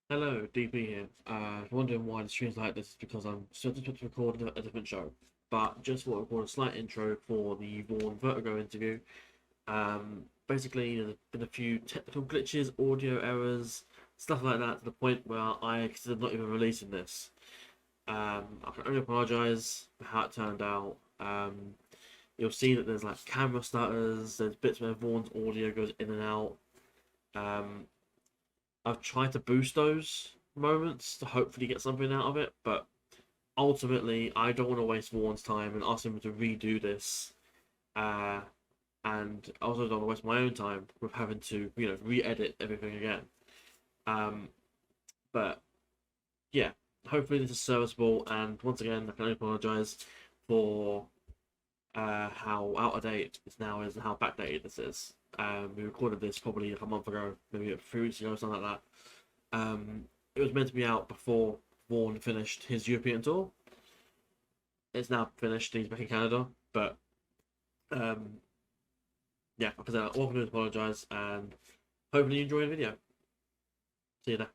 Hello, DP here. If you're wondering why the stream's like this, it's because I'm still just about to record a different show. But just want to record a slight intro for the Vaughn Vertigo interview. Basically, there's been a few technical glitches, audio errors, stuff like that, to the point where I considered not even releasing this. I can only apologise for how it turned out. You'll see that there's like camera stutters, there's bits where Vaughn's audio goes in and out. Um, I've tried to boost those moments to hopefully get something out of it, but ultimately, I don't want to waste Vaughn's time and ask him to redo this. Uh, and I also don't want to waste my own time with having to, re-edit everything again. Um, but yeah, hopefully this is serviceable. And once again, I can only apologise for how out of date this now is and how backdated this is. We recorded this probably like a month ago, maybe 3 weeks ago, something like that. It was meant to be out before Vaughn finished his European tour. It's now finished. He's back in Canada, but yeah, like I said, all I can do is apologise, and hopefully you enjoy the video. See you there.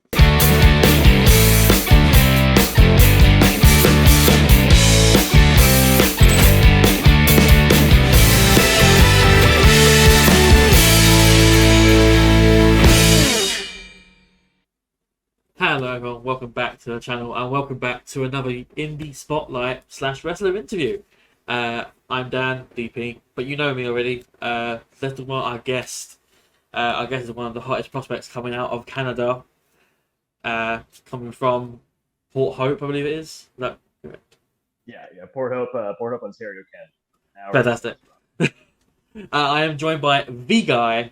Hello everyone, welcome back to the channel and welcome back to another Indie Spotlight / Wrestler interview. I'm Dan, DP, but you know me already. Let's talk about our guest. Our guest is one of the hottest prospects coming out of Canada. Coming from Port Hope, I believe it is. Is that correct? Yeah. Port Hope, Ontario, Canada. Fantastic. I am joined by the guy,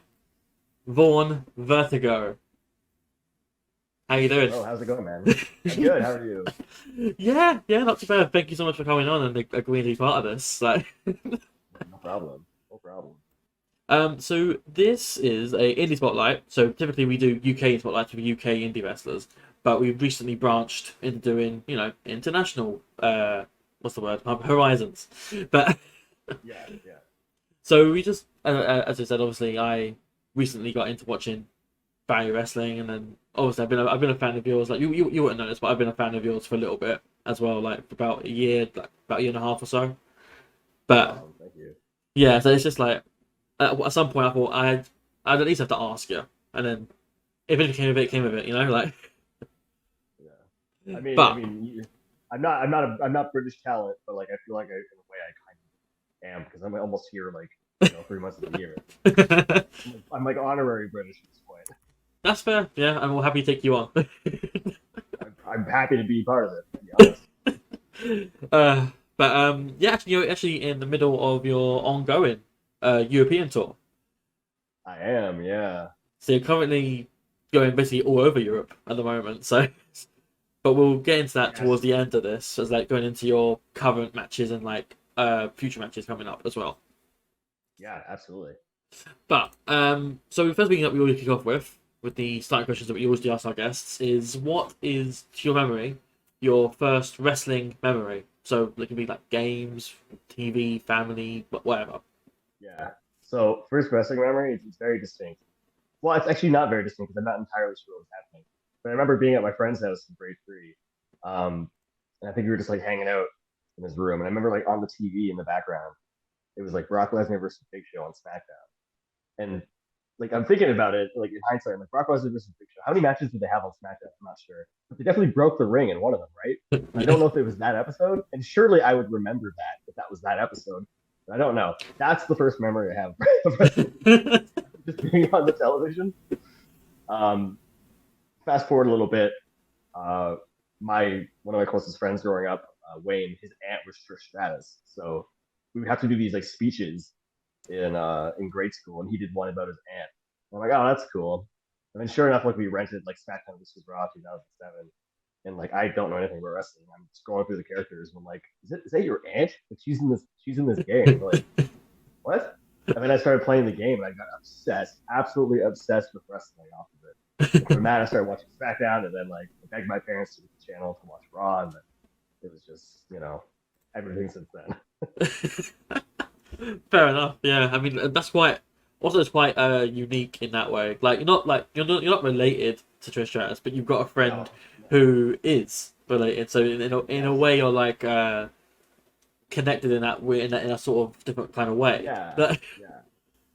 Vaughn Vertigo. How you doing? Oh, how's it going, man? I'm good. How are you? Yeah, not too bad. Thank you so much for coming on and agreeing to be part of this. No problem. No problem. So this is a indie spotlight. So typically we do UK spotlights with UK indie wrestlers, but we've recently branched into doing, international. What's the word? Horizons. But Yeah, yeah. so we just, as I said, obviously I recently got into watching Barry wrestling, and then obviously I've been a fan of yours. Like you wouldn't know this, but I've been a fan of yours for a little bit as well, like for about a year, like about a year and a half or so. But Awesome. Thank you. yeah, so it's just like at some point I thought I'd at least have to ask you, and then if it came of it, it came of it, like. Yeah. I mean, I But mean, you- I'm not British talent, but like, I feel like in a way I kind of am because I'm almost here, like, 3 months of the year. I'm like honorary British at this point. that's fair. Yeah, I'm all happy to take you on. I'm happy to be part of it, to be honest. uh, but yeah, actually, you're actually in the middle of your ongoing European tour. I am, yeah. So you're currently going basically all over Europe at the moment. So, but we'll get into that Yes. towards the end of this, as like going into your current matches and like future matches coming up as well. Yeah, absolutely. But so the first thing that we always kick off with the starting questions that we always do ask our guests is what is, to your memory, your first wrestling memory? So it can be like games, TV, family, but whatever. Yeah. So first wrestling memory, it's very distinct. Well, it's actually not very distinct because I'm not entirely sure what was happening. But I remember being at my friend's house in grade three, and I think we were just like hanging out in his room. And I remember like on the TV in the background, it was like Brock Lesnar versus Big Show on SmackDown. And like I'm thinking about it, like in hindsight, I'm like Brock Lesnar versus Big Show. How many matches did they have on SmackDown? I'm not sure, but they definitely broke the ring in one of them, right? I don't Yeah. know if it was that episode, and surely I would remember that if that was that episode. But I don't know. That's the first memory I have of wrestling, just being on the television. Um, Fast forward a little bit. Uh, my one of my closest friends growing up, Wayne, his aunt was Trish Stratus, so we would have to do these like speeches in grade school, and he did one about his aunt. And I'm like, oh, that's cool. And then sure enough, like we rented like SmackDown vs. Raw 2007, and like I don't know anything about wrestling. I'm scrolling through the characters, and I'm like, is that your aunt? Like she's in this game. I'm like, what? And then I started playing the game, and I got obsessed, absolutely obsessed with wrestling off of it. And from that, I started watching SmackDown, and then like I begged my parents to get the channel to watch Raw, and then it was just everything since then. Fair enough. Yeah, I mean that's quite. Also, it's quite unique in that way. Like you're not related to Trish Stratus, but you've got a No, friend no. who is related. So in a Yes. way, you're like connected in that way, in a sort of different kind of way. Yeah. But Yeah.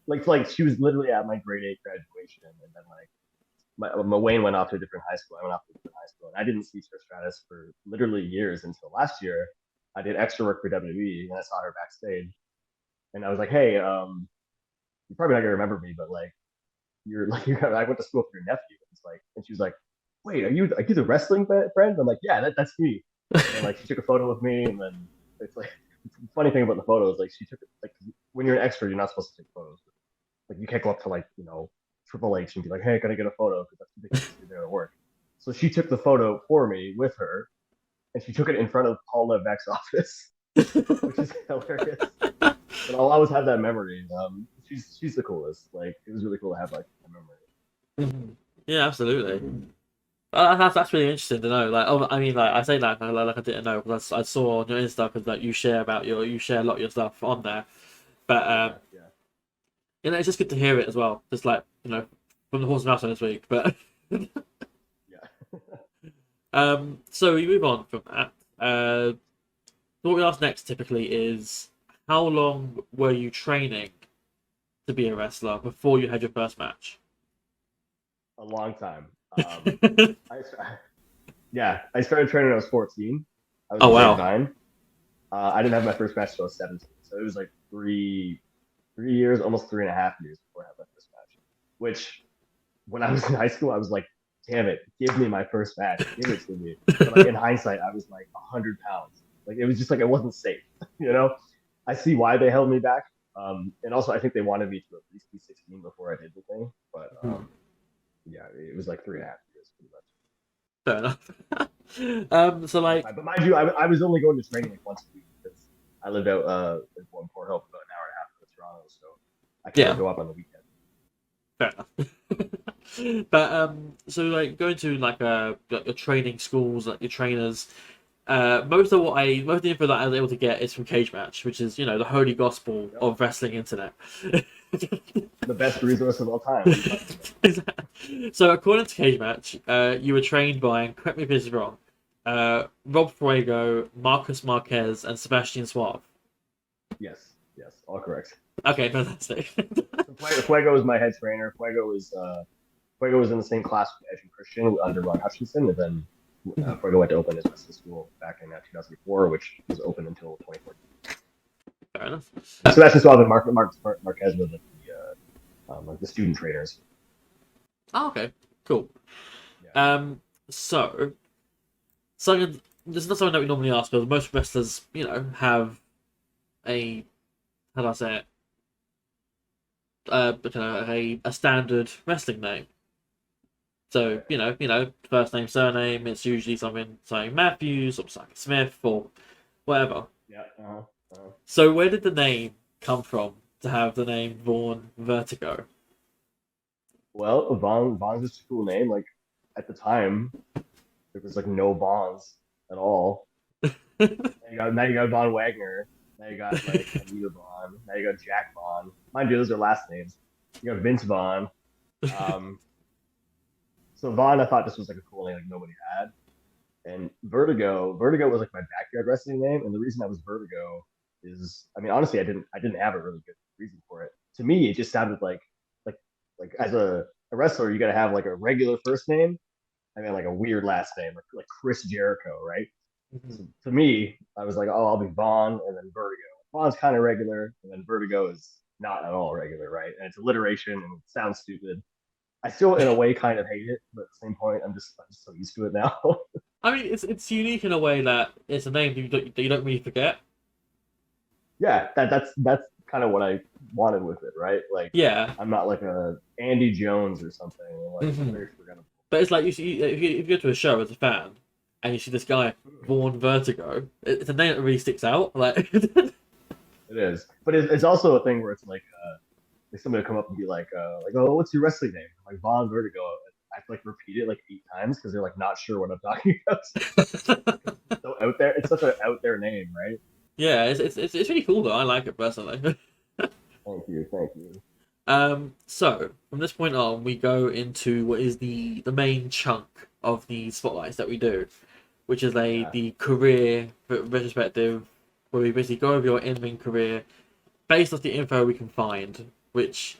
Like she was literally at my grade 8 graduation, and then like my Wayne went off to a different high school. I went off to a different high school, and I didn't see Trish Stratus for literally years until last year. I did extra work for WWE, and I saw her backstage, and I was like, "Hey, you're probably not gonna remember me, but like, you're like, I went to school with your nephew." It's like, and she was like, "Wait, are you the wrestling friend?" I'm like, "Yeah, that's me." And then like she took a photo with me, and then it's like the funny thing about the photo is like she took it like when you're an extra, you're not supposed to take photos. Like you can't go up to like Triple H and be like, "Hey, can I get a photo?" Because that's ridiculous. You're there to work. So she took the photo for me with her, and she took it in front of Paul Levesque's office, which is hilarious. But I'll always have that memory. She's the coolest. Like it was really cool to have like a memory. yeah, absolutely. That's really interesting to know. Like, oh, I mean, like I say that like I didn't know because I saw on your Insta because like you share a lot of your stuff on there. But Yeah, yeah, it's just good to hear it as well. Just like from the horse mouth this week. But yeah. so we move on from that. What we ask next typically is how long were you training to be a wrestler before you had your first match? A long time. I yeah, I started training when I was 14. I was Oh in grade wow. 9. I didn't have my first match until I was 17, so it was like 3 years, almost 3.5 years before I had my first match. Which, when I was in high school, I was like, "Damn it, give me my first match, give it to me." But like in hindsight, I was like 100 pounds. Like it was just like it wasn't safe, you know. I see why they held me back, and also I think they wanted me to at least be 16 before I did the thing. But yeah, it was like 3.5 years pretty much. Fair enough. So like, But mind you, I was only going to training like once a week because I lived out in Port Hope, about an hour and a half from Toronto, so I could only yeah, go up on the weekend. fair enough. But so like going to like your training schools, like your trainers. Most of the info that I was able to get is from Cage Match, which is the holy gospel Yep. of wrestling internet. The best resource of all time. What are you talking about? So according to Cage Match, you were trained by, and correct me if this is wrong, Rob Fuego, Marcus Marquez, and Sebastian Suave. Yes, yes, all correct. Okay, fantastic. Fuego was my head trainer. Fuego was in the same class with Edge and Christian under Ron Hutchinson, and then Fuego went to open his wrestling school back in 2004, which was open until 2014. Fair enough. Sebastian Suave and Marquez were like the student trainers. Oh, okay, cool. Yeah. So something this is not something that we normally ask, because most wrestlers, have a how do I say it? A standard wrestling name. So first name, surname. It's usually something Matthews or something Smith or whatever. Yeah. So where did the name come from to have the name Vaughn Vertigo? Well, Vaughn's just a cool name. Like at the time, there was like no Vaughns at all. Now you got Von Wagner. Now you got like Anita Vaughn. Now you got Jack Vaughn. Mind you, those are last names. You got Vince Vaughn. Um, so Vaughn, I thought this was like a cool name like nobody had. And Vertigo was like my backyard wrestling name. And the reason I was Vertigo is, I mean, honestly, I didn't have a really good reason for it. To me, it just sounded like like as a wrestler, you got to have like a regular first name and then like a weird last name, like Chris Jericho, right? So to me, I was like, oh, I'll be Vaughn and then Vertigo. Vaughn's kind of regular, and then Vertigo is not at all regular, right? And it's alliteration and it sounds stupid. I still, in a way, kind of hate it, but at the same point, I'm just so used to it now. I mean, it's unique in a way that it's a name that you don't really forget. Yeah, that's kind of what I wanted with it, right? Like, Yeah. I'm not like a Andy Jones or something. Like, it's hmm very forgettable. But it's like you see if you go to a show as a fan and you see this guy Vaughn Vertigo, it's a name that really sticks out. Like, It is, but it's also a thing where it's like somebody will come up and be like, oh, what's your wrestling name? I'm like Vaughn Vertigo. I have to like repeat it like 8 times because they're like not sure what I'm talking about. It's so out there. It's such an out there name, right? yeah, it's really cool though. I like it personally. Thank you, thank you. So from this point on, we go into what is the main chunk of the spotlights that we do, which is Yeah. the career retrospective, where we basically go over your in-ring career based off the info we can find. Which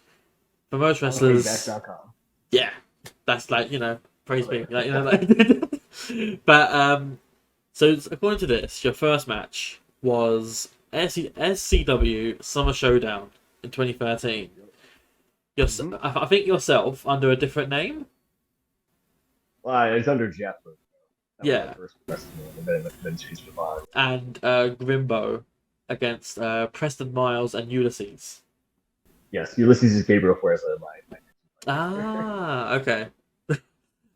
for most On wrestlers, payback.com. yeah, that's praise Love me, it. but so according to this, your first match was SCW Summer Showdown in 2013. Hmm. I think yourself under a different name. Well, it's under Jeff. That was my Yeah, first wrestling name, and then changed to Vaughn. and Grimbo against Preston Miles and Ulysses. Yes, Ulysses is Gabriel Flores, my character. Ah, okay. Yeah,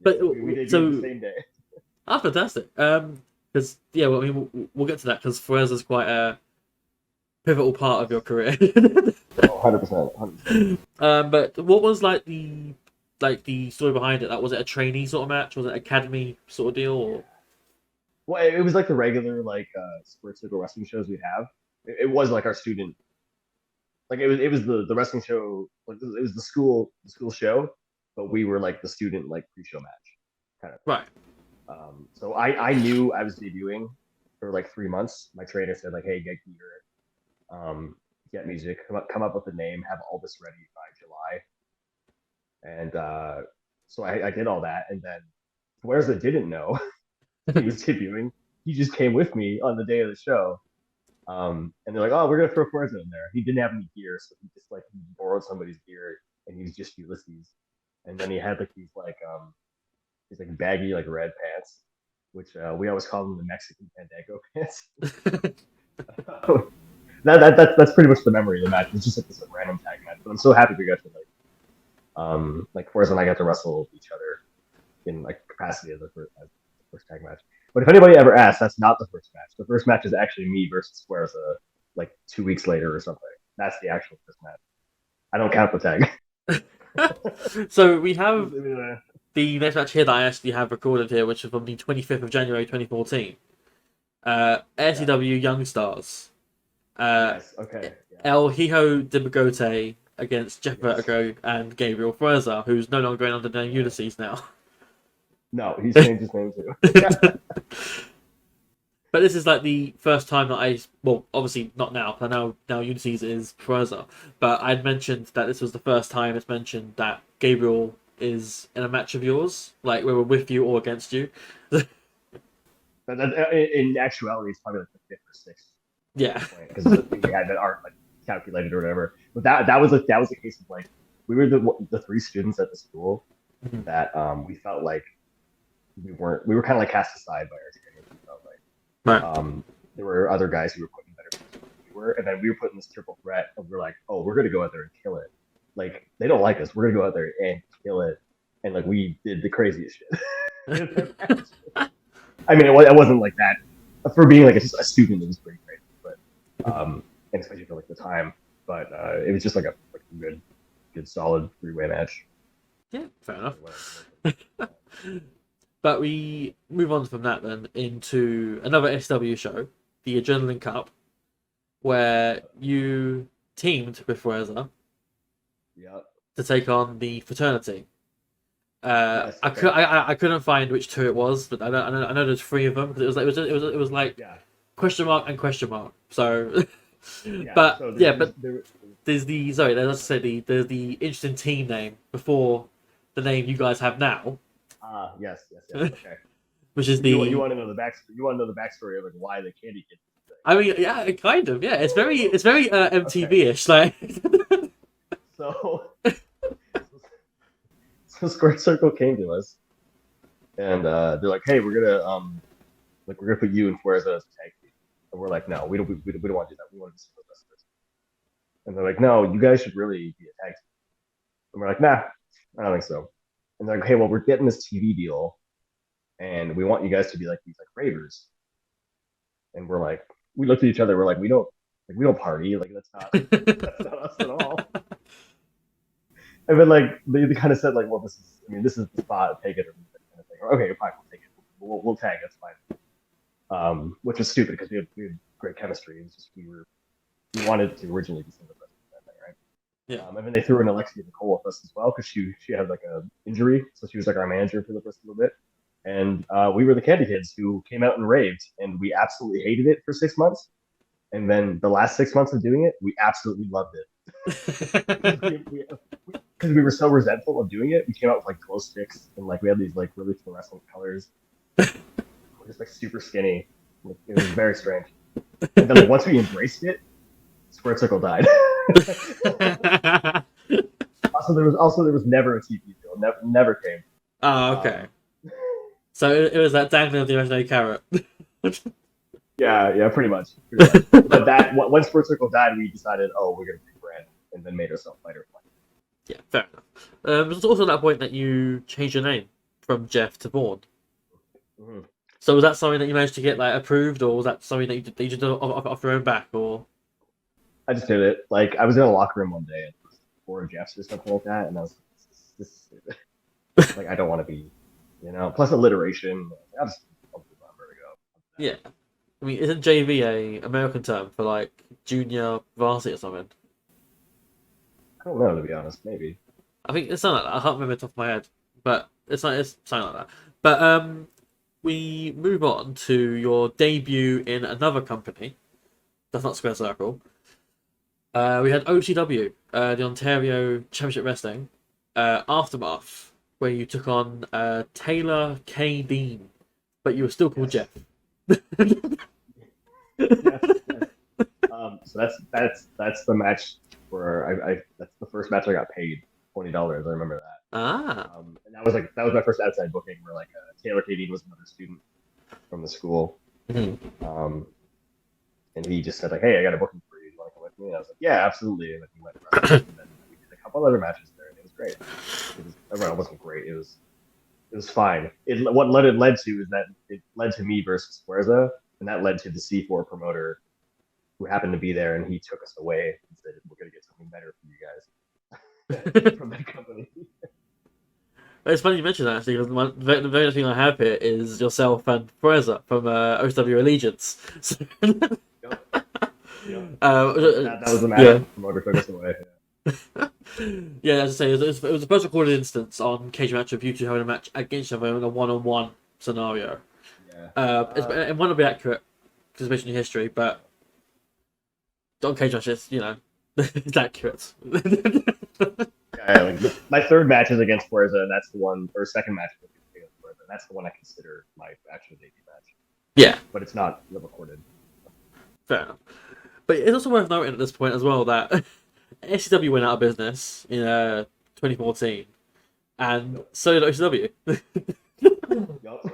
But we debuted the so same day. fantastic. Because yeah, well, I mean, we'll get to that because Fuerza is quite a pivotal part of your Yes. career. Oh, 100%. 100%. But what was the story behind it? Like, was it a trainee sort of match? Was it an academy sort of deal? Yeah. Or Well, it was like the regular sports circle wrestling shows we'd have. It was like our student, like it was the wrestling show, like it was the school show, but we were like the student like pre-show match kind of thing. right? So I knew I was debuting for like 3 months. My trainer said like, hey, get gear, get music, come up with a name, have all this ready by July, and so I did all that, and then whereas I didn't know he was debuting, he just came with me on the day of the show. And they're like, "Oh, we're gonna throw Forza in there." He didn't have any gear, so he borrowed somebody's gear, and he was just Ulysses. And then he had like these like baggy like red pants, which we always call them the Mexican Fandango pants. That's pretty much the memory of the match. It's just like this like, random tag match, but I'm so happy we got to like Forza and I got to wrestle each other in like capacity as the first tag match. But if anybody ever asks, that's not the first match. The first match is actually me versus Squares like 2 weeks later or something. That's the actual first match. I don't count the tag. So we have the next match here that I actually have recorded here, which is from the 25th of January 2014. Yeah. SCW Young Stars. Uh, Yes. Okay. Yeah. El Hijo de Bogote against Jeff Yes. Vertigo and Gabriel Fuerza, who's no longer going under the name Yeah. Ulysses now. No, he's changed his name too. But this is like the first time that well, obviously not now, because now Ulysses is Fuerza. But I'd mentioned that this was the first time it's mentioned that Gabriel is in a match of yours, like we were with you or against you. In actuality, it's probably like the fifth or sixth at Yeah. this point because we had that art like calculated or whatever. But that was a case of like we were the three students at the school that we felt like we were kind of like cast aside by our trainers. We felt like Right. there were other guys who were put in better positions than we were, and then we were put in this triple threat, and we're like, oh, we're gonna go out there and kill it. Like they don't like us, we're gonna go out there and kill it, and like we did the craziest shit. I mean, it wasn't like that for being like just a student. It was pretty crazy, but and especially for like the time. But it was just like a good solid three-way match. Yeah, fair enough. But we move on from that then into another SW show, the Adrenaline Cup, where you teamed with Fuerza Yeah. to take on the fraternity. Yes. Okay. I couldn't find which two it was, but I know there's three of them because it was like Yeah. question mark and question mark. So, Yeah. but So yeah, but there's the sorry, let's say there's the interesting team name before the name you guys have now, yes. Yes. Yes. Okay. which is You the. want to know the backstory? You want to know the backstory of like why the candy kid thing? I mean, yeah, kind of, yeah. It's very Okay. MTV-ish, like. So so Square Circle came to us and they're like, hey, we're gonna put you and Fuerza as a tag team. And we're like, no, we don't want to do that. We want to be single wrestlers. And they're like, no, you guys should really be a tag team. And we're like, nah, I don't think so. And they're like, hey, well, we're getting this TV deal, and we want you guys to be like these like ravers. And we're like, we looked at each other, we're like, we don't party, like that's not us at all. And then like they kind of said like, well, this is the spot, take it or leave it kind of thing. Okay, fine, we'll take it. We'll tag, that's fine. Which was stupid because we had great chemistry. It was just we wanted to originally be single wrestlers that thing, right? Yeah. And then they threw in Alexia Nicole with us as well because she had like a injury, so she was like our manager for the first little bit. And we were the Candy Kids who came out and raved, and we absolutely hated it for 6 months. And then the last 6 months of doing it, we absolutely loved it because we were so resentful of doing it. We came out with like glow sticks and like we had these like really fluorescent colors. We're just like super skinny. It was very strange. And then like once we embraced it, Square Circle died. also there was never a TV deal. Never came. Oh, okay. Um, So it was that dangling of the imaginary carrot. yeah, pretty much. But that once Square Circle died, we decided, oh, we're gonna rebrand, and then made ourselves Fighter Flight. Yeah, fair enough. It was also at that point that you changed your name from Jeff to Vaughn. Mm-hmm. So was that something that you managed to get like approved, or was that something that you just did off your own back, or? I just did it. Like I was in a locker room one day and there was 4 Jeffs or something like that, and I was like, this is stupid. Like I don't want to be, Plus alliteration. I'll do Vaughn Vertigo. Yeah. I mean, isn't JV a American term for like junior varsity or something? I don't know, to be honest. Maybe. I think it's something like that. I can't remember the top of my head, but it's something like that. But we move on to your debut in another company. That's not Square Circle. We had OCW, the Ontario Championship Wrestling, Aftermath, where you took on Taylor K. Dean, but you were still called Yes. Jeff. Yes. So that's the match where that's the first match I got paid $20. I remember that. Ah. And that was my first outside booking where like Taylor K. Dean was another student from the school. Mm-hmm. And he just said like, hey, I got a booking for you. Do you want to come with me? And I was like, yeah, absolutely. And then we went to wrestling, and then we did a couple other matches there, and it was great. It wasn't great. It was fine. What it led to is that it led to me versus Fuerza, and that led to the C4 promoter who happened to be there, and he took us away and said, we're going to get something better for you guys from that company. It's funny you mentioned that actually, because the very next thing I have here is yourself and Fuerza from OCW Allegiance. So, That was the match. Yeah. The promoter took us away. Yeah, as I say, it was the first recorded instance on Cage Match of you two having a match against each other in a one-on-one scenario. Yeah. It might not be accurate because it's based on your history, but on Cage Match, it's accurate. Yeah, like my third match is against Fuerza, and that's the one, or second match is against Fuerza, and that's the one I consider my actual debut match. Yeah, But it's not recorded. fair enough. But it's also worth noting at this point as well that HCW went out of business in 2014, and so did OCW. Yup.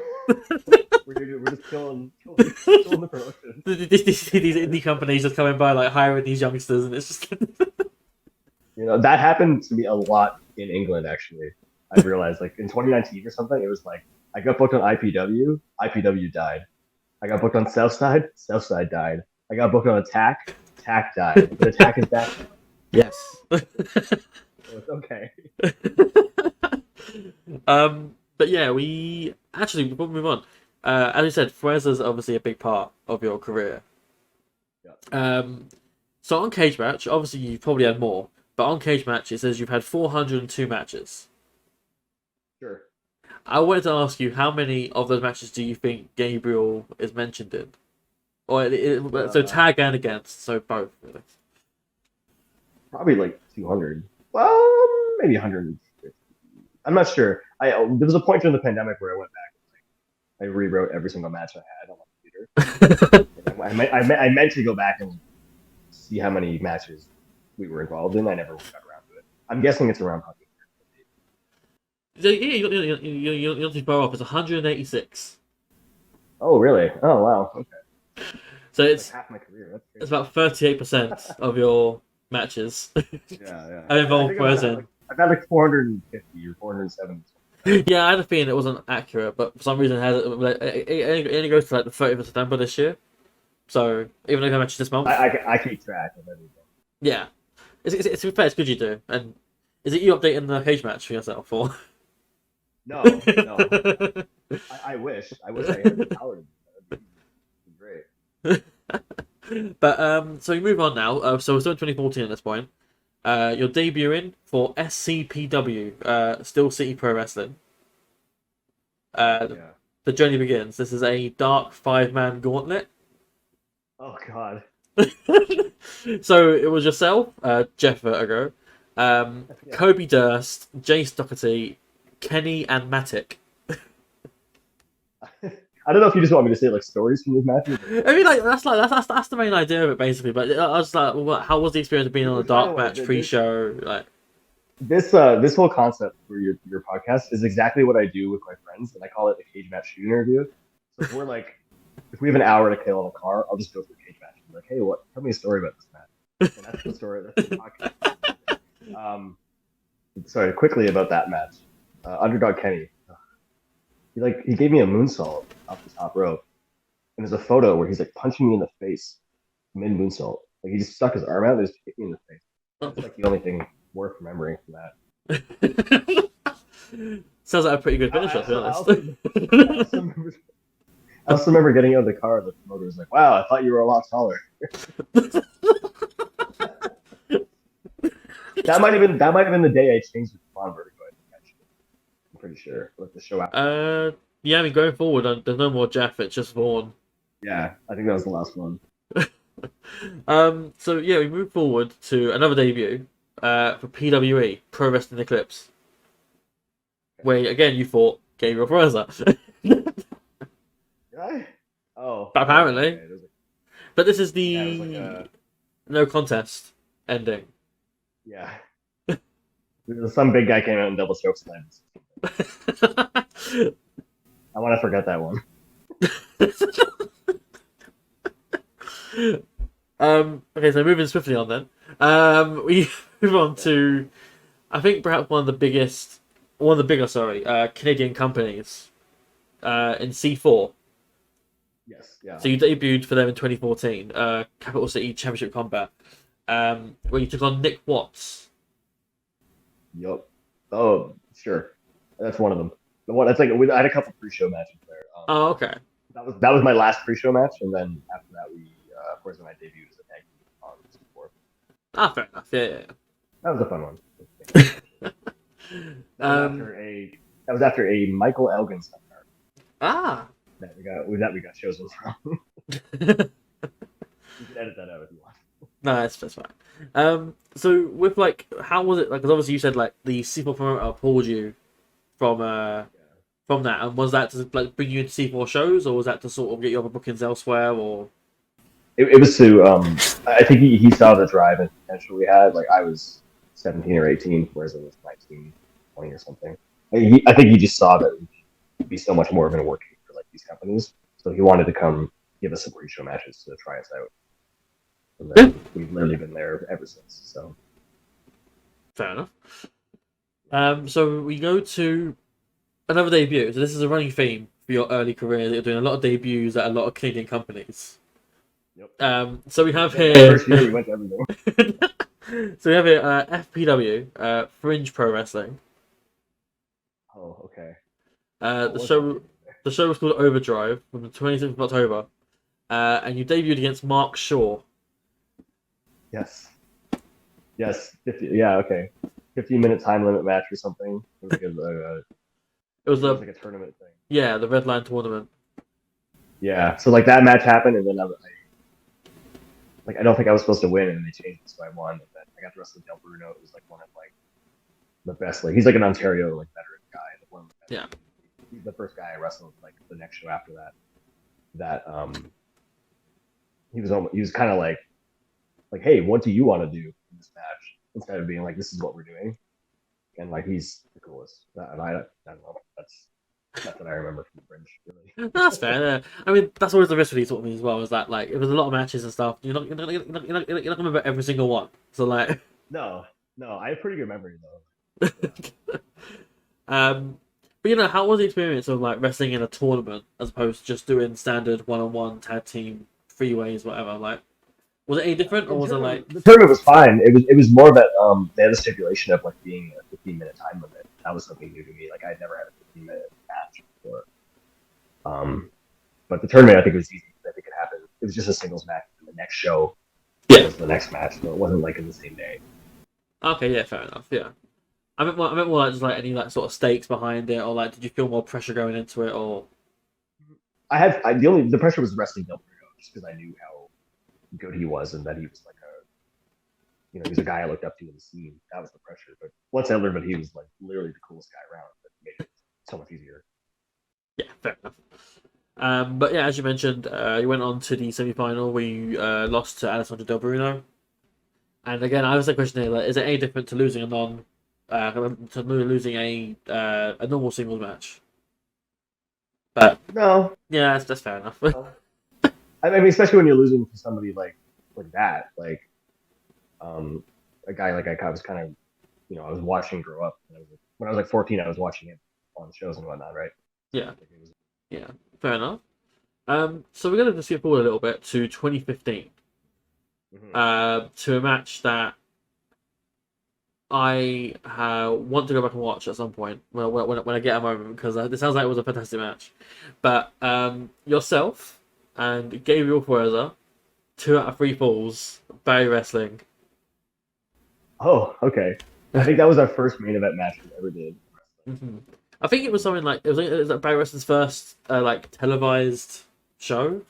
we're just killing the promotion. These indie companies just coming by, like hiring these youngsters, and it's just. That happened to me a lot in England, actually. I realized, like, in 2019 or something, it was like, I got booked on IPW died. I got booked on Southside died. I got booked on Attack died. But Attack is back. Yes. So it's okay. But yeah, before we move on, as you said, Fuerza's obviously a big part of your career. Yeah. So on Cage Match, obviously you've probably had more, but on Cage Match it says you've had 402 matches. Sure. I wanted to ask you, how many of those matches do you think Gabriel is mentioned in? Or so tag and against, so both really. Probably like 200. Well, maybe 150. I'm not sure. There was a point during the pandemic where I went back and I rewrote every single match I had on my computer. I meant to go back and see how many matches we were involved in. I never got around to it. I'm guessing it's around 100. Yeah, you're not too far off. It's 186. Oh, really? Oh, wow. Okay. So it's like half my career. That's crazy. It's about 38% of your matches. Yeah. Have involved Fuerza. I've had like 450 or 470. Yeah, I had a feeling it wasn't accurate, but for some reason it only goes to like the 30th of September this year. So even though I matches this month, I keep track of everything. Yeah, it's fair. It's good you do. And is it you updating the Cage Match for yourself or? No. I wish I had the power to do that. That'd be great. But so we move on now. So we're still in 2014 at this point. You're debuting for SCPW, Steel City Pro Wrestling. Yeah. The journey begins. This is a dark 5-man gauntlet. Oh God. So it was yourself, Jeff Vertigo, Yeah. Kobe Durst, Jace Doherty, Kenny, and Matic. I don't know if you just want me to say like stories from these matches. I mean, that's the main idea of it, basically. But I was like, well, how was the experience of being on We're a trying to dark like match pre-show? Like, this whole concept for your podcast is exactly what I do with my friends, and I call it the cage match shooting interview. So if we have an hour to kill in the car, I'll just go through a cage match. I'm like, hey, tell me a story about this match. And that's the story. That's the podcast. Sorry, quickly about that match. Underdog Kenny, he gave me a moonsault off the top rope, and there's a photo where he's like punching me in the face mid moonsault. Like he just stuck his arm out and just hit me in the face. That's like the only thing worth remembering from that. sounds like a pretty good finish, to be honest. I also remember getting out of the car. The promoter was like, "Wow, I thought you were a lot taller." that might have been the day I changed it to Vaughn Vertigo. I'm pretty sure. Like the show after. Yeah, I mean, going forward, there's no more Jeff. It's just Vaughn. Yeah, I think that was the last one. So yeah, we move forward to another debut for PWE, Pro Wrestling Eclipse, where again you fought Gabriel Proeza. Did I? Oh. Apparently. Okay. But this is the Yeah, no contest ending. yeah. Some big guy came out and double choke slams. I want to forget that one. Okay, so moving swiftly on then. We move on to, I think perhaps one of the bigger Canadian companies in C4. Yes, yeah. So you debuted for them in 2014, Capital City Championship Combat, where you took on Nick Watts. Yup. Oh, sure. That's one of them. I had a couple pre-show matches there. Oh, okay. That was my last pre-show match, and then after that, of course, when I debuted as a tag team on Q4. Ah, fair enough. Yeah. That was a fun one. That was after a Michael Elgin seminar. Ah. That we got chosen from. You can edit that out if you want. No, that's fine. So with how was it? Because obviously you said the C4 promoter pulled you from that, and was that to bring you into C4 shows, or was that to sort of get you other bookings elsewhere, or? It was to I think he saw the drive and potential we had. Like I was 17 or 18, whereas it was 19, 20 or something. I think he just saw that it would be so much more of an work for these companies, so he wanted to come give us some pre-show matches to try us out. And then we've literally been there ever since. So fair enough. So we go to another debut. So this is a running theme for your early career. You're doing a lot of debuts at a lot of Canadian companies. Yep. So we have here. First year we went to everything. So we have here FPW, Fringe Pro Wrestling. Oh, okay. The show was called Overdrive from the 26th of October, and you debuted against Mark Shaw. Yes. 50, yeah, okay. 15-minute time limit match or something. It was like a tournament thing. Yeah, the Red Line tournament. Yeah, so that match happened, and then I don't think I was supposed to win, and they changed it, so I won. And then I got to wrestle Del Bruno. It was one of the best. He's an Ontario veteran guy. Yeah. He's the first guy I wrestled the next show after that. He was kind of like, hey, what do you want to do in this match? Instead of being this is what we're doing. And he's the coolest. And I don't know. That's what I remember from Fringe, really. That's fair. I mean, that's always the risk with these sort of things as well. Is that if there's a lot of matches and stuff, you're not gonna remember every single one. So No, I have pretty good memory though. But how was the experience of wrestling in a tournament as opposed to just doing standard one-on-one tag team freeways, whatever? Was it any different, or was it the tournament was fine? It was more that they had a stipulation of being a 15-minute time limit. That was something new to me. I'd never had a 15-minute match before. But the tournament, I think, was easy. I think it happened. It was just a singles match, and the next show was the next match, so it wasn't in the same day. Okay, yeah, fair enough. Yeah, I meant more like just like any like sort of stakes behind it, or like did you feel more pressure going into it, or The pressure was wrestling Del Rio just because I knew how good he was and that he was like he's a guy I looked up to in the scene. That was the pressure. But once I learned that he was like literally the coolest guy around, that made it so much easier. yeah, fair enough. But yeah, as you mentioned, you went on to the semi-final where you lost to Alessandro Del Bruno. And again, I was the question here: like, is it any different to losing a a normal singles match? But No, yeah, that's fair enough. I mean, especially when you're losing to somebody like that, like um, a guy like I was kind of I was watching grow up when I was like 14. I was watching him on shows and whatnot, right? Yeah, Like, it was, yeah, fair enough. So we're gonna just skip forward a little bit to 2015. mhm. To a match that I want to go back and watch at some point when I get a moment because it sounds like it was a fantastic match. But yourself and Gabriel Fuerza, 2 out of 3 falls, Barry Wrestling. Oh, okay. I think that was our first main event match we ever did. hmm I think it was something like it was like Barry Wrestling's first like televised show,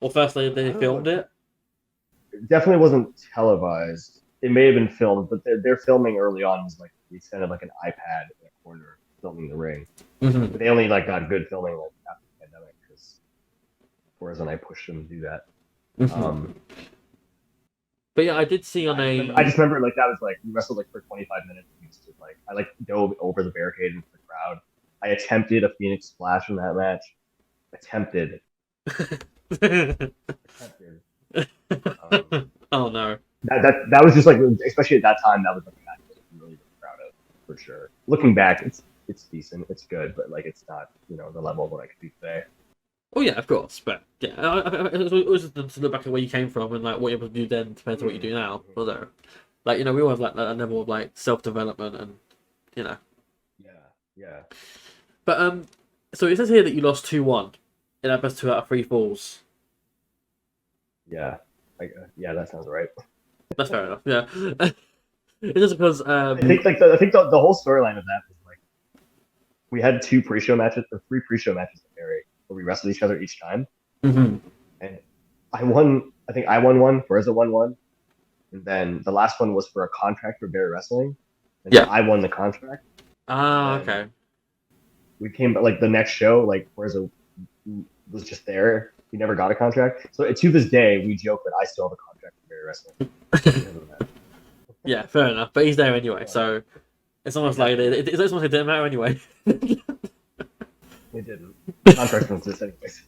or first they I don't know. filmed it. It definitely wasn't televised. It may have been filmed, but their filming early on was like we extended like an iPad in a corner filming the ring. hmm But they only like got good filming like after the pandemic because Forrest and I pushed them to do that. hmm Um, But yeah, I did see on I a just remember like that was like we wrestled like for 25 minutes. We just did like I like dove over the barricade into the crowd. I attempted a Phoenix splash in that match. Attempted, attempted. oh no. That was just like especially at that time that was like a match I was really proud of for sure. Looking back, it's decent, it's good, but like it's not the level of what I could do today. Oh yeah, of course, but yeah, it was just to look back at where you came from and like what you're able to do then compared to what you Mm-hmm. do now. Mm-hmm. Was there? Like we all have like a level of like self development and you know. Yeah, yeah, But so it says here that you lost 2-1 in that best 2 out of 3 falls. yeah. Yeah, that sounds right. That's fair enough. Yeah, it's just because I think the whole storyline of that was like we had 2 pre-show matches or 3 pre-show matches at Barry where we wrestled each other each time, mhm. and I won. I think I won one. Forza won one, and then the last one was for a contract for Barry Wrestling, and so Yeah. I won the contract. And Ah, then okay. we came, like the next show, like Forza was just there. He never got a contract, so to this day we joke that I still have a contract for Barry Wrestling because of that. Yeah, fair enough. But he's there anyway, Yeah, so it's almost like exactly. it's almost like it didn't matter anyway. It didn't. The contract don't exist anyways.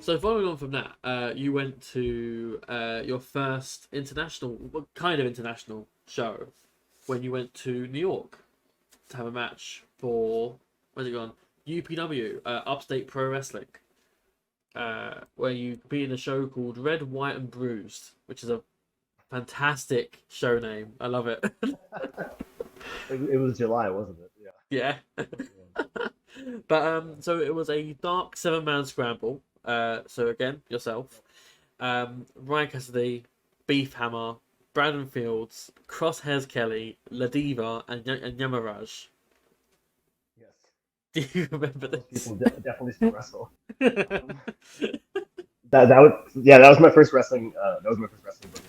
So following on from that, you went to your first international, well, kind of international show when you went to New York to have a match for where's it gone? UPW, Upstate Pro Wrestling, where you competed in a show called Red, White, and Bruised, which is a fantastic show name. I love it. It was July, wasn't it? Yeah. Yeah. But so it was a dark 7-man scramble. So again, yourself, Ryan Cassidy, Beef Hammer, Brandon Fields, Crosshairs Kelly, Ladiva, and Yamaraj. Yes. Do you remember All those this? people definitely still wrestle. Um, that was yeah, that was my first wrestling booking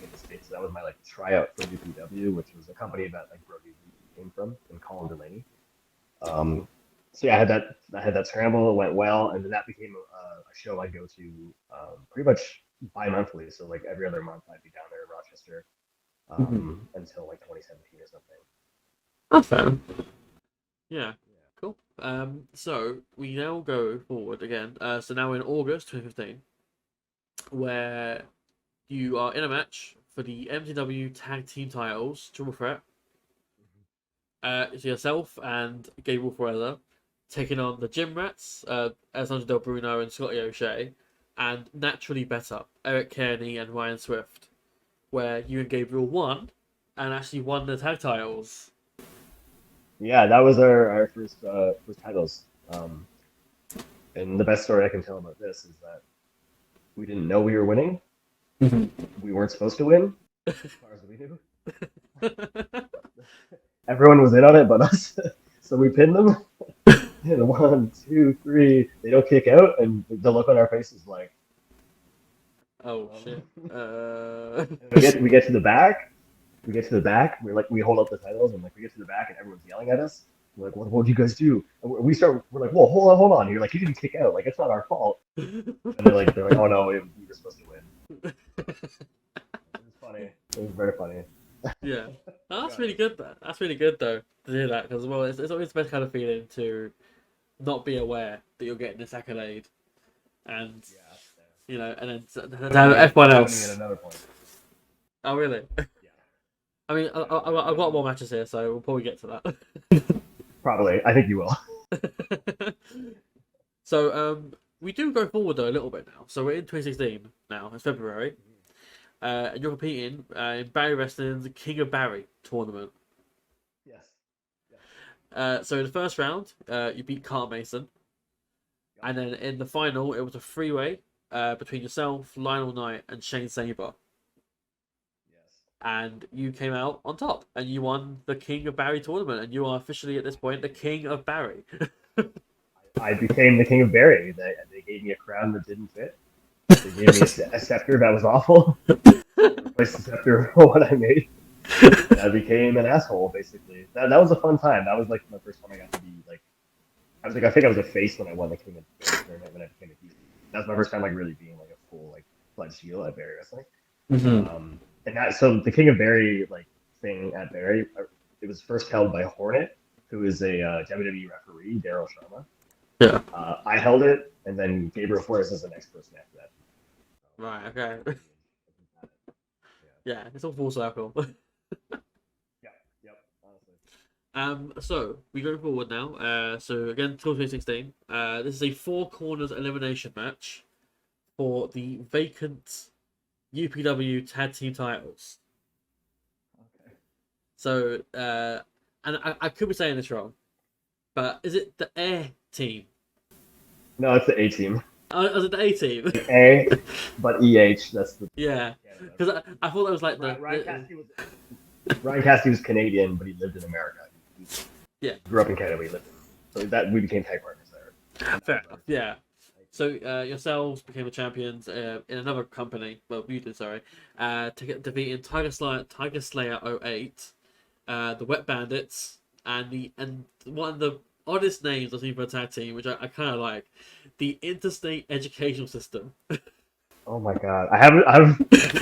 in the States. So that was my like tryout for UPW, which was a company that like Brody came from and Colin Delaney. Um, so yeah, I had that scramble. It went well, and then that became a show I go to pretty much bi-monthly. So like every other month, I'd be down there in Rochester Mhm. until like 2017 or something. That's fair. Yeah, Yeah. cool. So we now go forward again. So now in August 2015, where you are in a match for the MTW Tag Team titles, Triple Threat, It's yourself and Gabriel Ferreira taking on the Gym Rats, Alessandro Del Bruno and Scotty O'Shea, and Naturally Better, Eric Kearney and Ryan Swift, where you and Gabriel won and actually won the tag titles. Yeah, that was our first titles. And the best story I can tell about this is that we didn't know we were winning. We weren't supposed to win, as far as we knew. Everyone was in on it but us. So we pinned them. And 1, 2, 3, they don't kick out, and the look on our faces like, Oh shit. we get to the back. We get to the back. We hold up the titles, and like we get to the back, and everyone's yelling at us. We're like, what did you guys do? And we're like, whoa, hold on. You're like, you didn't kick out. Like, it's not our fault. And they're like, oh no, we were supposed to win. It was funny. It was very funny. Yeah, oh, that's really good. That's really good though to hear that, because well, it's always the best kind of feeling to not be aware that you're getting this accolade, and you know, and then to have everyone else. At another point. Oh really? Yeah. I mean, I've got more matches here, so we'll probably get to that. Probably, I think you will. So we do go forward though a little bit now. So we're in 2016 now. It's February. And you're competing in Barry Wrestling's King of Barry tournament. Yes. So in the first round, you beat Carl Mason. And then in the final, it was a three-way between yourself, Lionel Knight, and Shane Saber. Yes. And you came out on top. And you won the King of Barry tournament. And you are officially, at this point, the King of Barry. I became the King of Barry. They gave me a crown that didn't fit. They gave me a scepter that was awful. Replaced the scepter for what I made. And I became an asshole, basically. That was a fun time. That was like my first time I got to be like. I was like, I think I was a face when I won the King of Barry tournament when I became a heel. That was my first time like really being like a full like fledged heel at Barry Wrestling. And that so the King of Barry like thing at Barry, it was first held by Hornet, who is a WWE referee, Daryl Sharma. Yeah. I held it, and then Gabriel Flores is the next person after that. Right, okay. Yeah, it's all full circle. Yep, honestly. So we go forward now. So again, 2016. This is a four corners elimination match for the vacant UPW tag team titles. Okay. So, and I could be saying this wrong, but is it the Air team? No, it's the A team. Oh, is it the A team? A, but EH. That's the. Yeah, because I thought that was like Ryan Cassidy was Canadian, but he lived in America. He grew up in Canada. But he lived so that we became tag partners there. Fair enough. Yeah. So yourselves became the champions in another company. Well, you did, sorry. Defeating Tiger Slayer 08, the Wet Bandits, and one of the oddest names I've seen for a tag team, which I kind of like, the Interstate Educational System. Oh my god, I haven't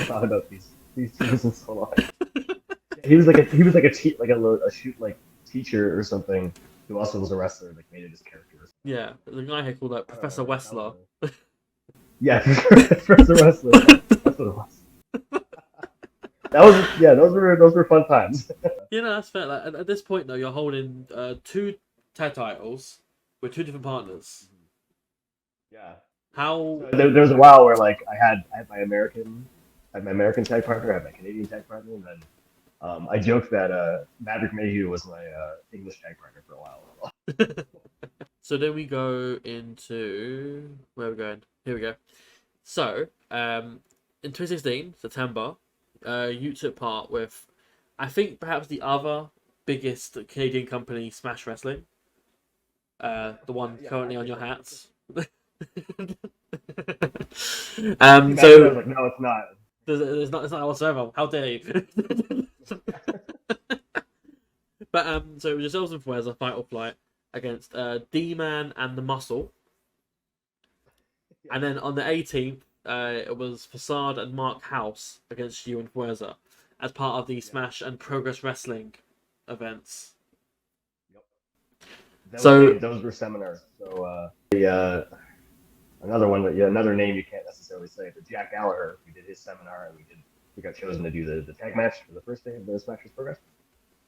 thought about these teams in so long. He was like a shoot like teacher or something who also was a wrestler, like made it his character. Yeah, the guy here called Professor Wessler. Yeah, Professor Wessler. That's what it was. Those were fun times. You know, that's fair. Like, at this point, though, you're holding two tag titles with two different partners. Yeah. How? So there was a while where like I had my American tag partner, I had my Canadian tag partner, and then I joked that Maverick Mayhew was my English tag partner for a while. So then we go into where are we going? Here we go. So in 2016 September, you took part with, I think perhaps the other biggest Canadian company, Smash Wrestling. The one currently on your hats. So I was like, no, it's not. It's not whatsoever. How dare you? But so it was yourselves and Fuez a fight or flight against D-Man and the Muscle. And then on the 18th, it was Facade and Mark House against you and Fueza as part of the Smash and Progress Wrestling events. Yep. Those were seminars. So another one, another name you can't necessarily say, but Jack Gallagher, we did his seminar and we got chosen to do the tag match for the first day of the Smashers Progress.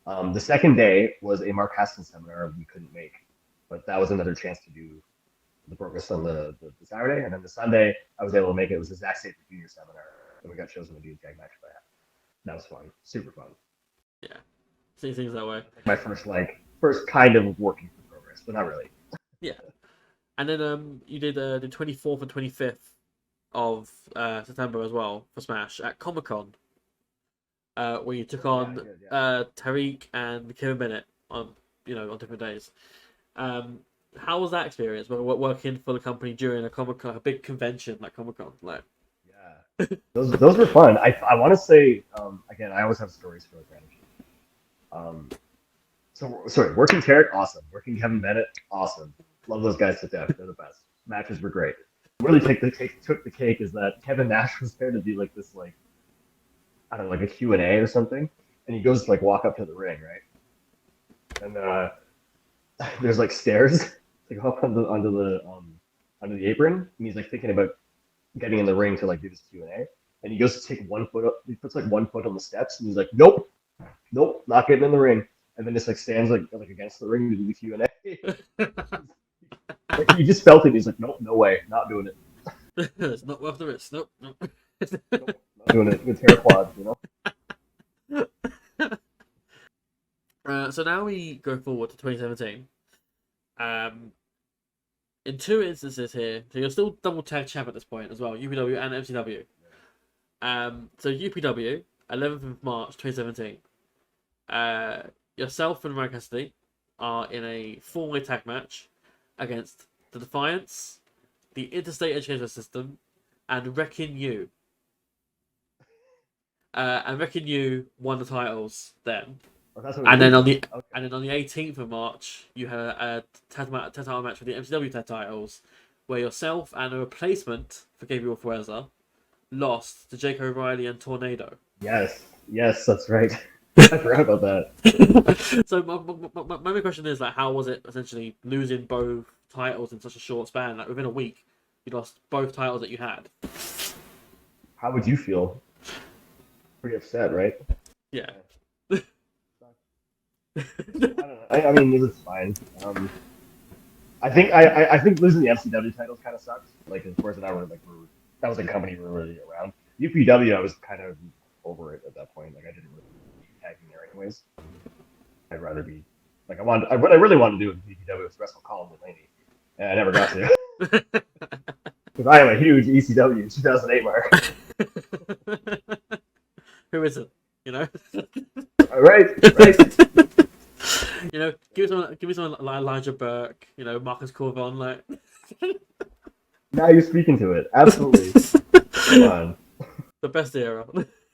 The second day was a Mark Haskin seminar we couldn't make, but that was another chance to do the progress on the Saturday, and then the Sunday I was able to make it. It was the Zack Sabre Jr. seminar, and we got chosen to do a tag match for that. That was fun, super fun. Yeah, see things that way. Like my first kind of working for progress, but not really. Yeah, and then you did the 24th and 25th of September as well for Smash at Comic Con, where you took Yeah, I on did, yeah. Tariq and Kevin Bennett on on different days. Um, how was that experience? Working for the company during a Comic Con, a big convention like Comic Con, like Yeah, those were fun. I want to say again, I always have stories for like Um, so sorry, working Tarek, awesome. Working Kevin Bennett, awesome. Love those guys to death. They're the best. Matches were great. Really took the cake is that Kevin Nash was there to do like this like I don't know like a Q&A or something, and he goes to like walk up to the ring right, and there's like stairs to go up under the apron, and he's like thinking about getting in the ring to like do this Q&A, and he goes to take 1 foot up, he puts like 1 foot on the steps, and he's like, nope, nope, not getting in the ring, and then just like stands like against the ring to do the Q&A. Like you just felt it. He's like, nope, no way, not doing it. it's not worth the risk. Nope, nope. Nope, not doing it. With hair quads, So now we go forward to 2017. Um, in two instances here, so you're still double tag champ at this point as well, UPW and MCW. So UPW, 11th of March 2017. Yourself and Ryan Cassidy are in a four-way tag match against the Defiance, the Interstate Education System, and Wrecking You. And Wrecking You won the titles then. Oh, that's what And it then is. on the Okay. and then on the 18th of March, you had a title match for the MCW tag titles, where yourself and a replacement for Gabriel Fuerza lost to Jake O'Reilly and Tornado. Yes, that's right. I forgot about that. So my main question is like, how was it essentially losing both titles in such a short span? Like within a week, you lost both titles that you had. How would you feel? Pretty upset, right? Yeah. I don't know. I mean, it was fine. I think losing the FCW titles kind of sucked. Like, of course, that was a company we were really around. UPW, I was kind of over it at that point. Like, I didn't really be tagging there anyways. I'd rather be like what I really wanted to do with UPW was wrestle Colin Delaney, and I never got to because I am a huge ECW 2008 mark. Who is it? Right, right. Give me some like Elijah Burke, Marcus Corvon, like. Now you're speaking to it. Absolutely. Come on. The best era.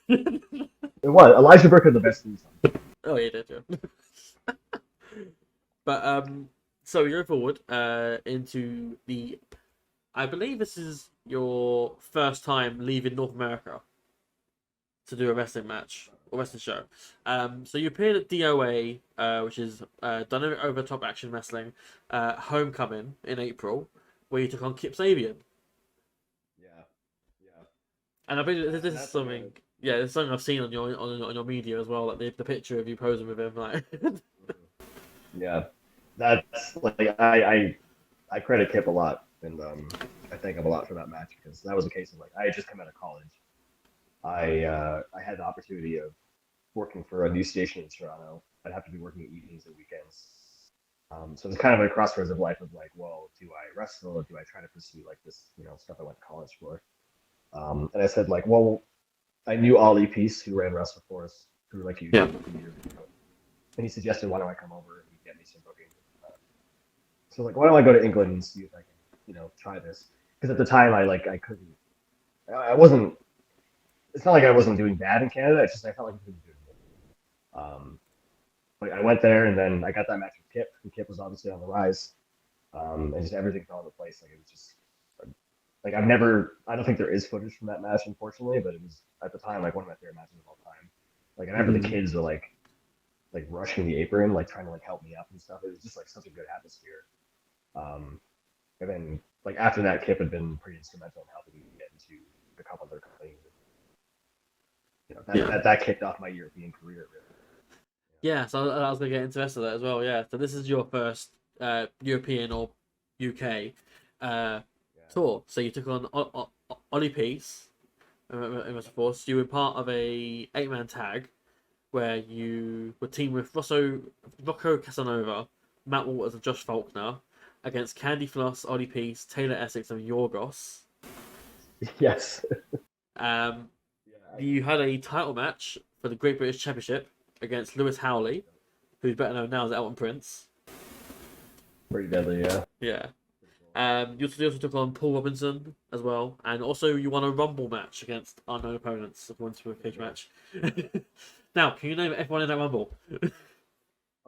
It was Elijah Burke had the best theme song. Oh, yeah, did yeah. But so you go forward into the. I believe this is your first time leaving North America to do a wrestling match or wrestling show. So you appeared at DOA, which is Dynamic Over Top Action Wrestling, Homecoming in April, where you took on Kip Sabian. Yeah, yeah. And I believe this is That's something. Yeah, it's something I've seen on your media as well, like the picture of you posing with him, like. yeah. That's like I credit Kip a lot, and I thank him a lot for that match because that was a case of like I had just come out of college. I had the opportunity of working for a news station in Toronto. I'd have to be working evenings and weekends. So it's kind of a crossroads of life of like, well, do I wrestle or do I try to pursue like this, stuff I went to college for? And I said like, well, I knew Ollie Peace who ran Wrestle Force through like Yeah. a few years ago, and he suggested why don't I come over and he'd get me some booking. So like, why don't I go to England and see if I can, try this? Because at the time I couldn't, I wasn't. It's not like I wasn't doing bad in Canada. It's just I felt like I couldn't do it. Like I went there and then I got that match with Kip. And Kip was obviously on the rise, and just everything fell into place. Like it was just like I don't think there is footage from that match, unfortunately, but it was at the time like one of my favorite matches of all time. Like I remember the kids were like rushing the apron, like trying to like help me up and stuff. It was just like such a good atmosphere. And then like after that, Kip had been pretty instrumental in helping me get into a couple other companies. That kicked off my European career really. Yeah, so I was going to get interested in that as well. Yeah, so this is your first European or UK uh, Yeah. tour. So you took on Ollie Peace in Wrestle Force. You were part of a 8-man tag where you were teamed with Rocco Casanova, Matt Waters, and Josh Faulkner against Candy Floss, Ollie Peace, Taylor Essex, and Yorgos. Yes. Um, Yeah. you had a title match for the Great British Championship against Lewis Howley, who's better known now as Elton Prince. Pretty deadly, yeah. Yeah. Pretty cool. You also took on Paul Robinson as well, and also you won a Rumble match against unknown opponents according to a cage match. Now, can you name everyone in that Rumble?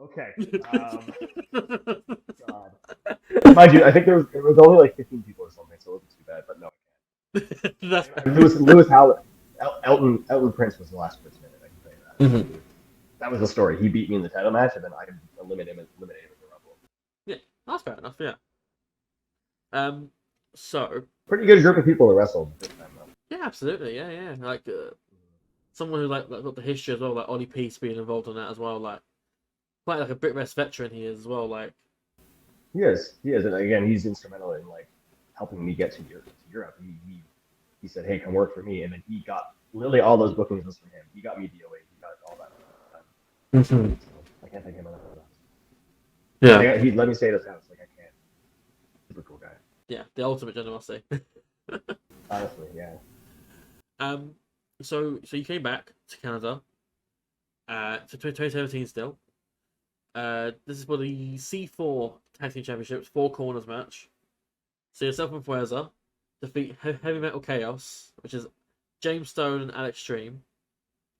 Okay. God. Mind you, I think there was only like 15 people or something, so it wasn't too bad. But no, That's Lewis Howlett, Elton Prince was the last person in it. I can tell you that. Mhm. That was the story. He beat me in the title match, and then I eliminated him in the Rumble. Yeah, that's fair enough. Yeah. Um. So Pretty good group of people to wrestle this time though. yeah, absolutely. Yeah, yeah. Like someone who like got the history as well, like Ollie Peace being involved in that as well. Like quite like a Brit Rest veteran he is as well. Like He is, and again, he's instrumental in like helping me get to Europe. He said, "Hey, come work for me," and then he got literally all those bookings was from him. He got me DOA. He got all that. Mhm. So I can't thank him enough for that. Yeah, He let me stay at his house. Like I can't. Super cool guy. yeah, the ultimate generosity. Honestly, yeah. um, so you came back to Canada, to 2017 still. This is for the C4 Tag Team Championships, four corners match. So yourself and Fuerza defeat Heavy Metal Chaos, which is James Stone and Alex Stream,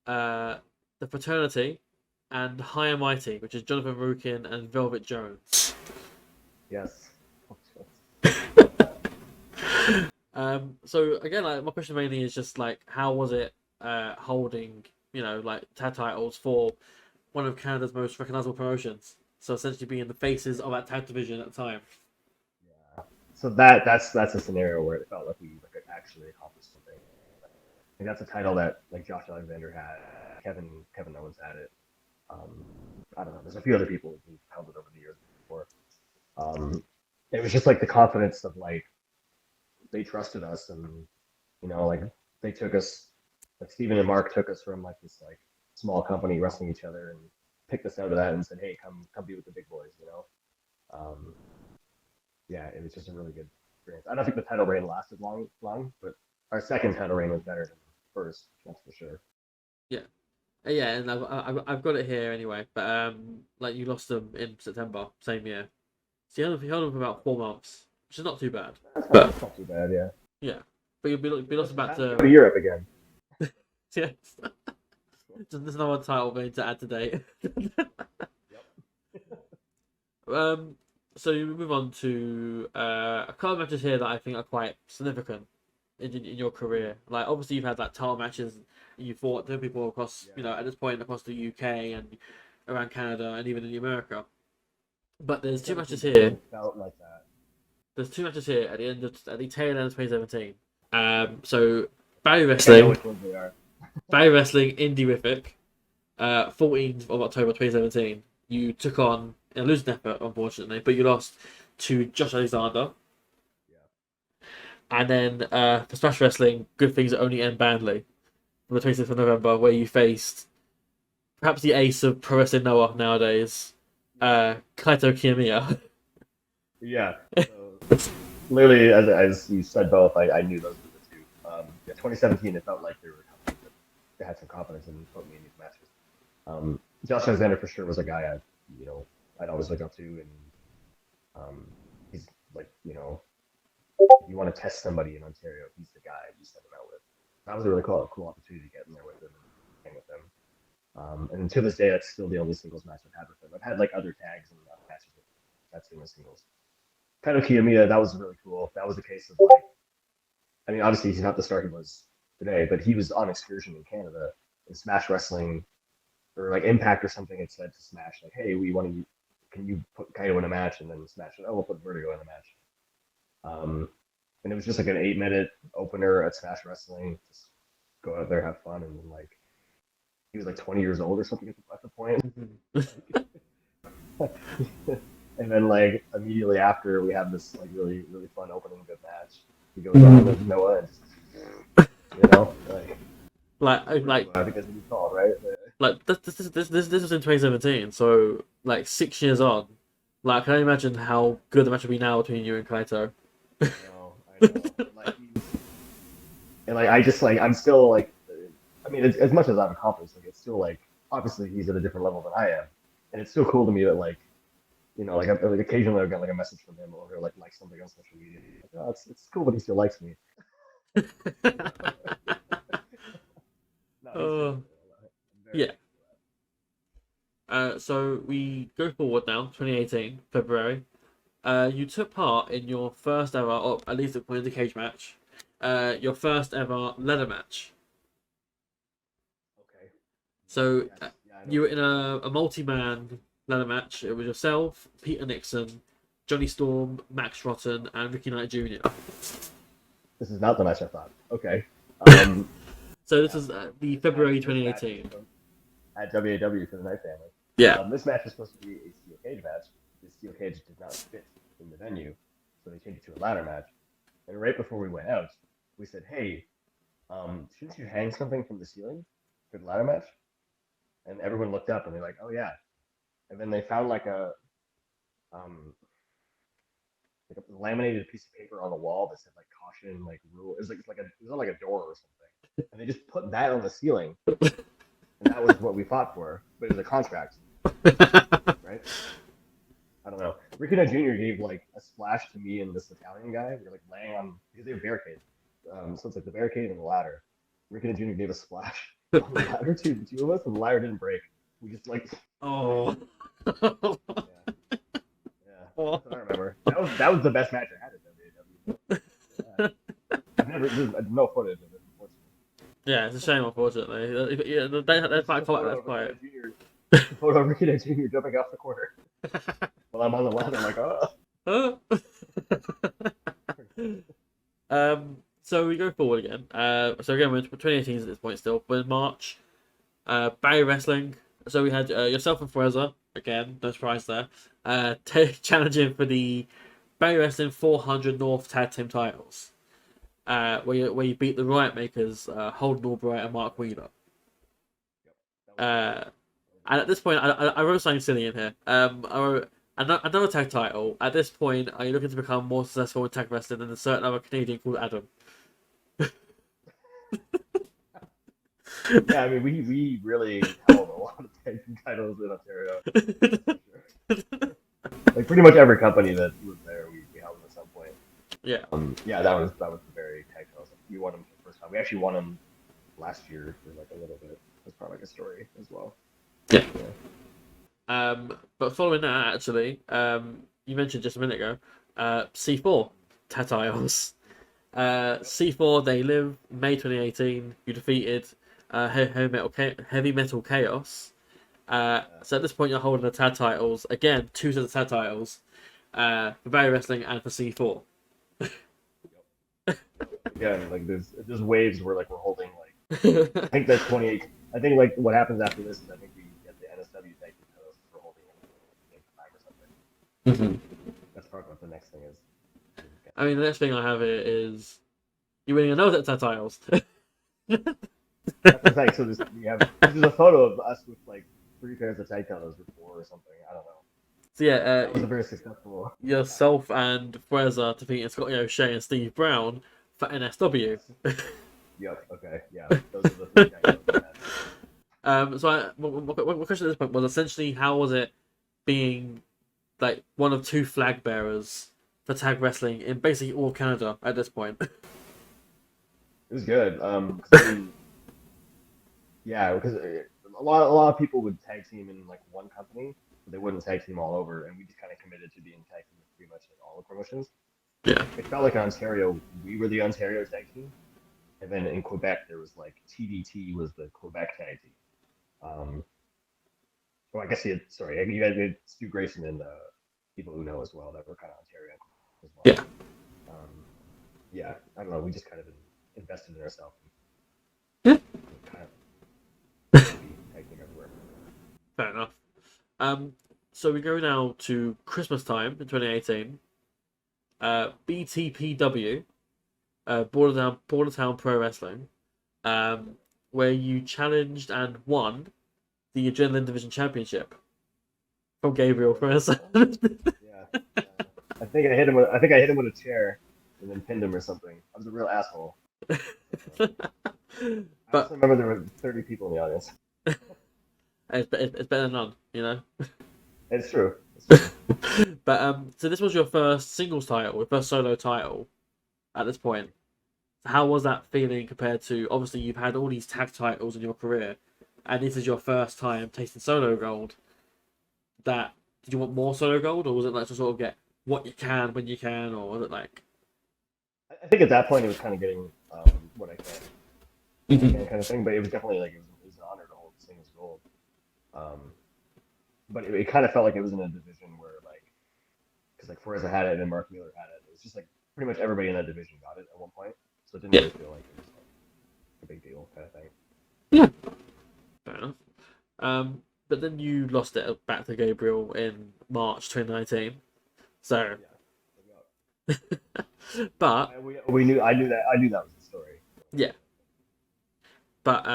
the Fraternity, and High and Mighty, which is Jonathan Rukin and Velvet Jones. Yes. So again, like my question mainly is just like, how was it holding, like tag titles for one of Canada's most recognizable promotions? So essentially being the faces of that tag division at the time. Yeah. So that's a scenario where it felt like we could actually accomplish something. I think that's a title that like Josh Alexander had, Kevin Owens had it. Um, I don't know. There's a few other people who held it over the years before. Um, it was just like the confidence of like they trusted us, and like they took us, like Steven and Mark took us from like this like small company wrestling each other and picked us out of that and said, hey, come be with the big boys. Um, yeah, it was just a really good experience. I don't think the title reign lasted long, but our second title reign was better than the first, that's for sure. Yeah. Yeah, and I've got it here anyway. But like you lost them in September same year, so you held them for about 4 months, which is not too bad. But That's not too bad, yeah. yeah, but you'll be lost I about have to go to to Europe again. yeah. There's another title we need to add to date. Yep. um, so you move on to a couple of matches here that I think are quite significant in your career. Like obviously you've had like title matches. You fought different people across, Yeah. at this point across the UK and around Canada and even in America. But there's two 2017 matches here. definitely felt like that. There's two matches here at the tail end of 2017. So I Barry think I know Wrestling, which ones they are. Barry Wrestling, Indie 14th of October 2017. You took on a losing effort, unfortunately, but you lost to Josh Alexander. Yeah. And then for Smash Wrestling, good things only end badly. On the 26th of November, where you faced perhaps the ace of pro wrestling Noah nowadays, Kaito Kiyomiya. Yeah. So literally, as you said both, I knew those were the two. Yeah, 2017, it felt like they were coming. They had some confidence in putting me in these matches. Josh Alexander for sure was a guy I'd always look up to, and he's like, if you want to test somebody in Ontario, he's the guy you send him out with. That was a really cool opportunity to get in there with him and hang with him. And to this day, that's still the only singles match I've had with him. I've had like other tags and other matches with him. That's in the singles. Kind of Kiyomiya, that was really cool. That was a case of like, I mean, obviously he's not the star he was today, but he was on excursion in Canada in Smash Wrestling or like Impact or something. It said to Smash like, hey, we want to, can you put Kaido in a match? And then Smash said, oh, we'll put Vertigo in a match. And it was just like an 8-minute opener at Smash Wrestling. Just go out there, have fun, and then like he was like 20 years old or something at the point. And then like immediately after we have this like really really fun opening good match. He goes on with Noah and just, like like I think that's what he's called, right? this was in 2017, so like 6 years on. Like, can I imagine how good the match will be now between you and Kaito? I know. And like I just like I'm still like, I mean, as much as I've accomplished, like it's still like obviously he's at a different level than I am, and it's still cool to me that like like occasionally I'll get like a message from him or like something on social media. Like, oh, it's cool, but he still likes me. No, he's uh, I'm very yeah. happy So we go forward now, 2018 February. You took part in your first ever, or at least according to cage match, your first ever ladder match. for that. Okay. So Yes. Yeah, I know you what were you're in talking about. a multi-man ladder match. It was yourself, Peter Nixon, Johnny Storm, Max Rotten, and Ricky Knight Jr. This is not the match I thought. Okay. So this Yeah. is the February This match is 2018. from at WAW for the Night Family. Yeah. This match was supposed to be a steel cage match. The steel cage did not fit in the venue, so they changed it to a ladder match. And right before we went out, we said, "Hey, shouldn't you hang something from the ceiling for the ladder match?" And everyone looked up and they're like, "Oh yeah." And then they found um, like a laminated piece of paper on the wall that said like caution, like rule. It was on like a door or something. And they just put that on the ceiling, and that was what we fought for. But it was a contract, right? I don't know. Rikino Jr. gave like a splash to me and this Italian guy. We were like laying on because they have barricades. So it's like the barricade and the ladder. Rikino Jr. gave a splash on the ladder to the two of us, and the ladder didn't break. We just like, Oh. yeah, yeah. That's what I remember. That was the best match I had at WWE. Yeah. I've never there's no footage of it, unfortunately. Yeah, it's a shame, unfortunately. Yeah, that's There's just quite a quite. photo That's of Rikino quite. Jr. Just a photo of Rikino Jr. jumping off the corner while I'm on the ladder. I'm like, oh. So we go forward again. So again, we're 2018 at this point still, but in March, Barry Wrestling. So we had yourself and Fraser again. No surprise there. Challenging for the Barry Wrestling 400 North Tag Team titles. Where you beat the Riot Makers, Holden Albright and Mark Wheeler. Yep, that was good. And at this point, I wrote something silly in here. I wrote another tag title. At this point, are you looking to become more successful in tag wrestling than a certain other Canadian called Adam? Yeah, I mean, we really held a lot of tag team titles in Ontario. That's for sure. Like pretty much every company that was there, we held them at some point. Yeah. Yeah, that was the very tag titles. We won them for the first time. We actually won them last year for like a little bit. That's probably like a story as well. Yeah. Yeah. But following that, actually, you mentioned just a minute ago, C4 tag titles. C4 They Live, May 2018. You defeated Heavy Metal Chaos. So at this point, you're holding the tag titles again, two sets of tag titles, for Barry Wrestling and for C4. Again, like there's waves where like we're holding like I think that's 28. I think like what happens after this is I think we get the NSW tag team titles for holding it time or something. That's probably what the next thing is. I mean, the next thing I have here is you winning another set of tag titles. That's the thing. So this is a photo of us with like 3 pairs of tag titles or 4 or something. I don't know. So yeah, That was a very successful. yourself and Fraser defeating Scotty O'Shea and Steve Brown for NSW. Yep. Okay. Yeah. Those are the 3 tag titles we had. So my question at this point was essentially how was it being like one of 2 flag bearers for tag wrestling in basically all of Canada at this point? It was good. 'Cause I mean, yeah, because a lot of people would tag team in like one company, but they wouldn't tag team all over, and we just kind of committed to being tag team with pretty much like all the promotions. Yeah. It felt like in Ontario, we were the Ontario tag team, and then in Quebec there was like TDT was the Quebec tag team. Well, I guess sorry, you had Stu Grayson and people who know as well that were kind of Ontario as well. Yeah. Yeah, I don't know. We just kind of invested in ourselves. Yeah. Kind of So we go now to Christmas time in 2018. BTPW, Bordertown Pro Wrestling, where you challenged and won the Adrenaline Division Championship from Gabriel first. Yeah. I think I hit him. I think I hit him with a chair and then pinned him or something. I was a real asshole. I But also remember there were 30 people in the audience. it's better than none, you know. It's true. It's true. But so this was your first singles title, your first solo title at this point. How was that feeling compared to, obviously you've had all these tag titles in your career, and this is your first time tasting solo gold. Did you want more solo gold, or was it like to sort of get what you can when you can, or was it like? I think at that point it was kind of getting what I can kind of thing, but it was definitely like it was an honor to hold singles gold. But it kind of felt like it was in a division where like, because like Forza had it and Mark Wheeler had it. It was just like pretty much everybody in that division got it at one point, so it didn't really feel like it was like a big deal kind of thing. Yeah, fair enough. But then you lost it back to Gabriel in March 2019. So, Yeah. but we knew I knew that was the story. yeah, but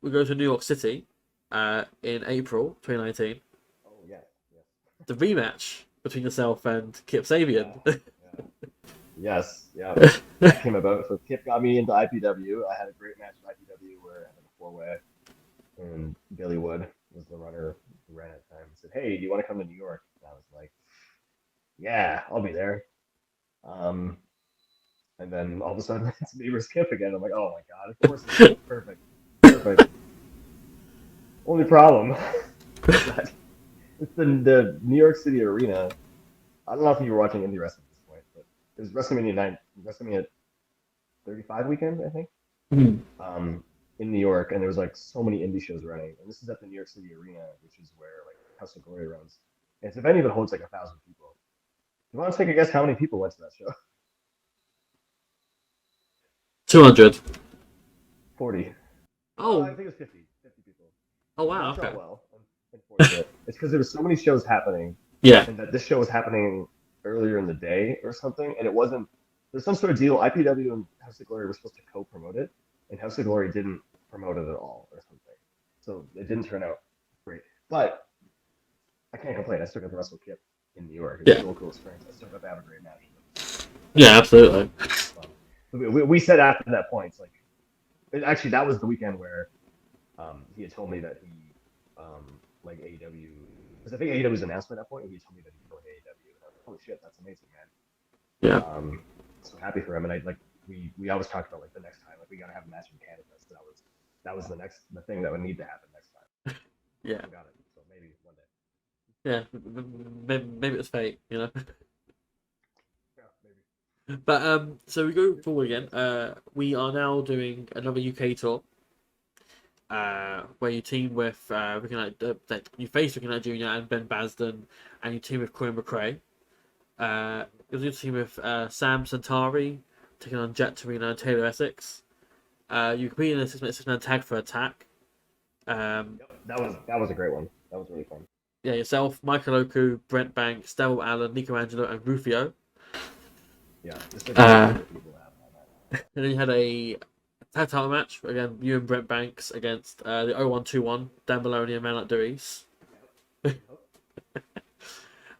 we go to New York City, in April 2019. Oh yeah, yeah. The rematch between yourself and Kip Sabian. Yeah, yeah. Yes, yeah. That came about. So Kip got me into IPW. I had a great match with IPW where I had a four-way, and Billy Wood was the runner who ran at the time. He said, "Hey, do you want to come to New York?" And I was like, "Yeah, I'll be there." And then all of a sudden it's me versus Kip again. I'm like, "Oh my god, of course it's perfect, perfect." Only problem is that it's the New York City arena. I don't know if you were watching indie wrestling at this point, but it was WrestleMania 35 weekend, I think, Mhm. in New York, and there was like so many indie shows running, and this is at the New York City Arena, which is where like House of Glory runs. And this event even holds like 1,000 people. You want to take a guess how many people went to that show? 200. 40. Oh, I think it was 50. 50 people. oh wow, Worked out okay. well. Unfortunately. It's because there were so many shows happening, Yeah, and that this show was happening earlier in the day or something, and it wasn't. There's some sort of deal. IPW and House of Glory were supposed to co-promote it, and House of Glory didn't promote it at all or something. So it didn't turn out great. But I can't complain. I still got to wrestle Kip in New York. It was yeah, still a cool experience. I still got to have a great match. yeah, absolutely. We said after that point, it's like, actually, that was the weekend where he had told me that he, like AEW, because I think AEW's announcement at that point, he told me that he'd go to AEW. And I was like, holy shit, that's amazing, man. Yeah, So happy for him. And I like, we always talked about like the next time, like we got to have a match in Canada. So that was the thing that would need to happen next time. yeah, We got it. So maybe one day. yeah. Maybe it was fate, you know. Yeah, maybe. But so we go forward again. We are now doing another UK tour. Where you team with you face Ricky Knight Jr. and Ben Basden, and you team with Corey McRae. You team with Sam Centauri taking on Jet Torino and Taylor Essex. You compete in a six-man tag for attack. Yep, that was a great one. That was really fun. Yeah, yourself, Michael Oku, Brent Banks, Daryl Allen, Nico Angelo, and Rufio. Yeah, just like people have on that. And then you had a tag title match again. You and Brent Banks against the 0121 Dan Maloney and Matt Dewis.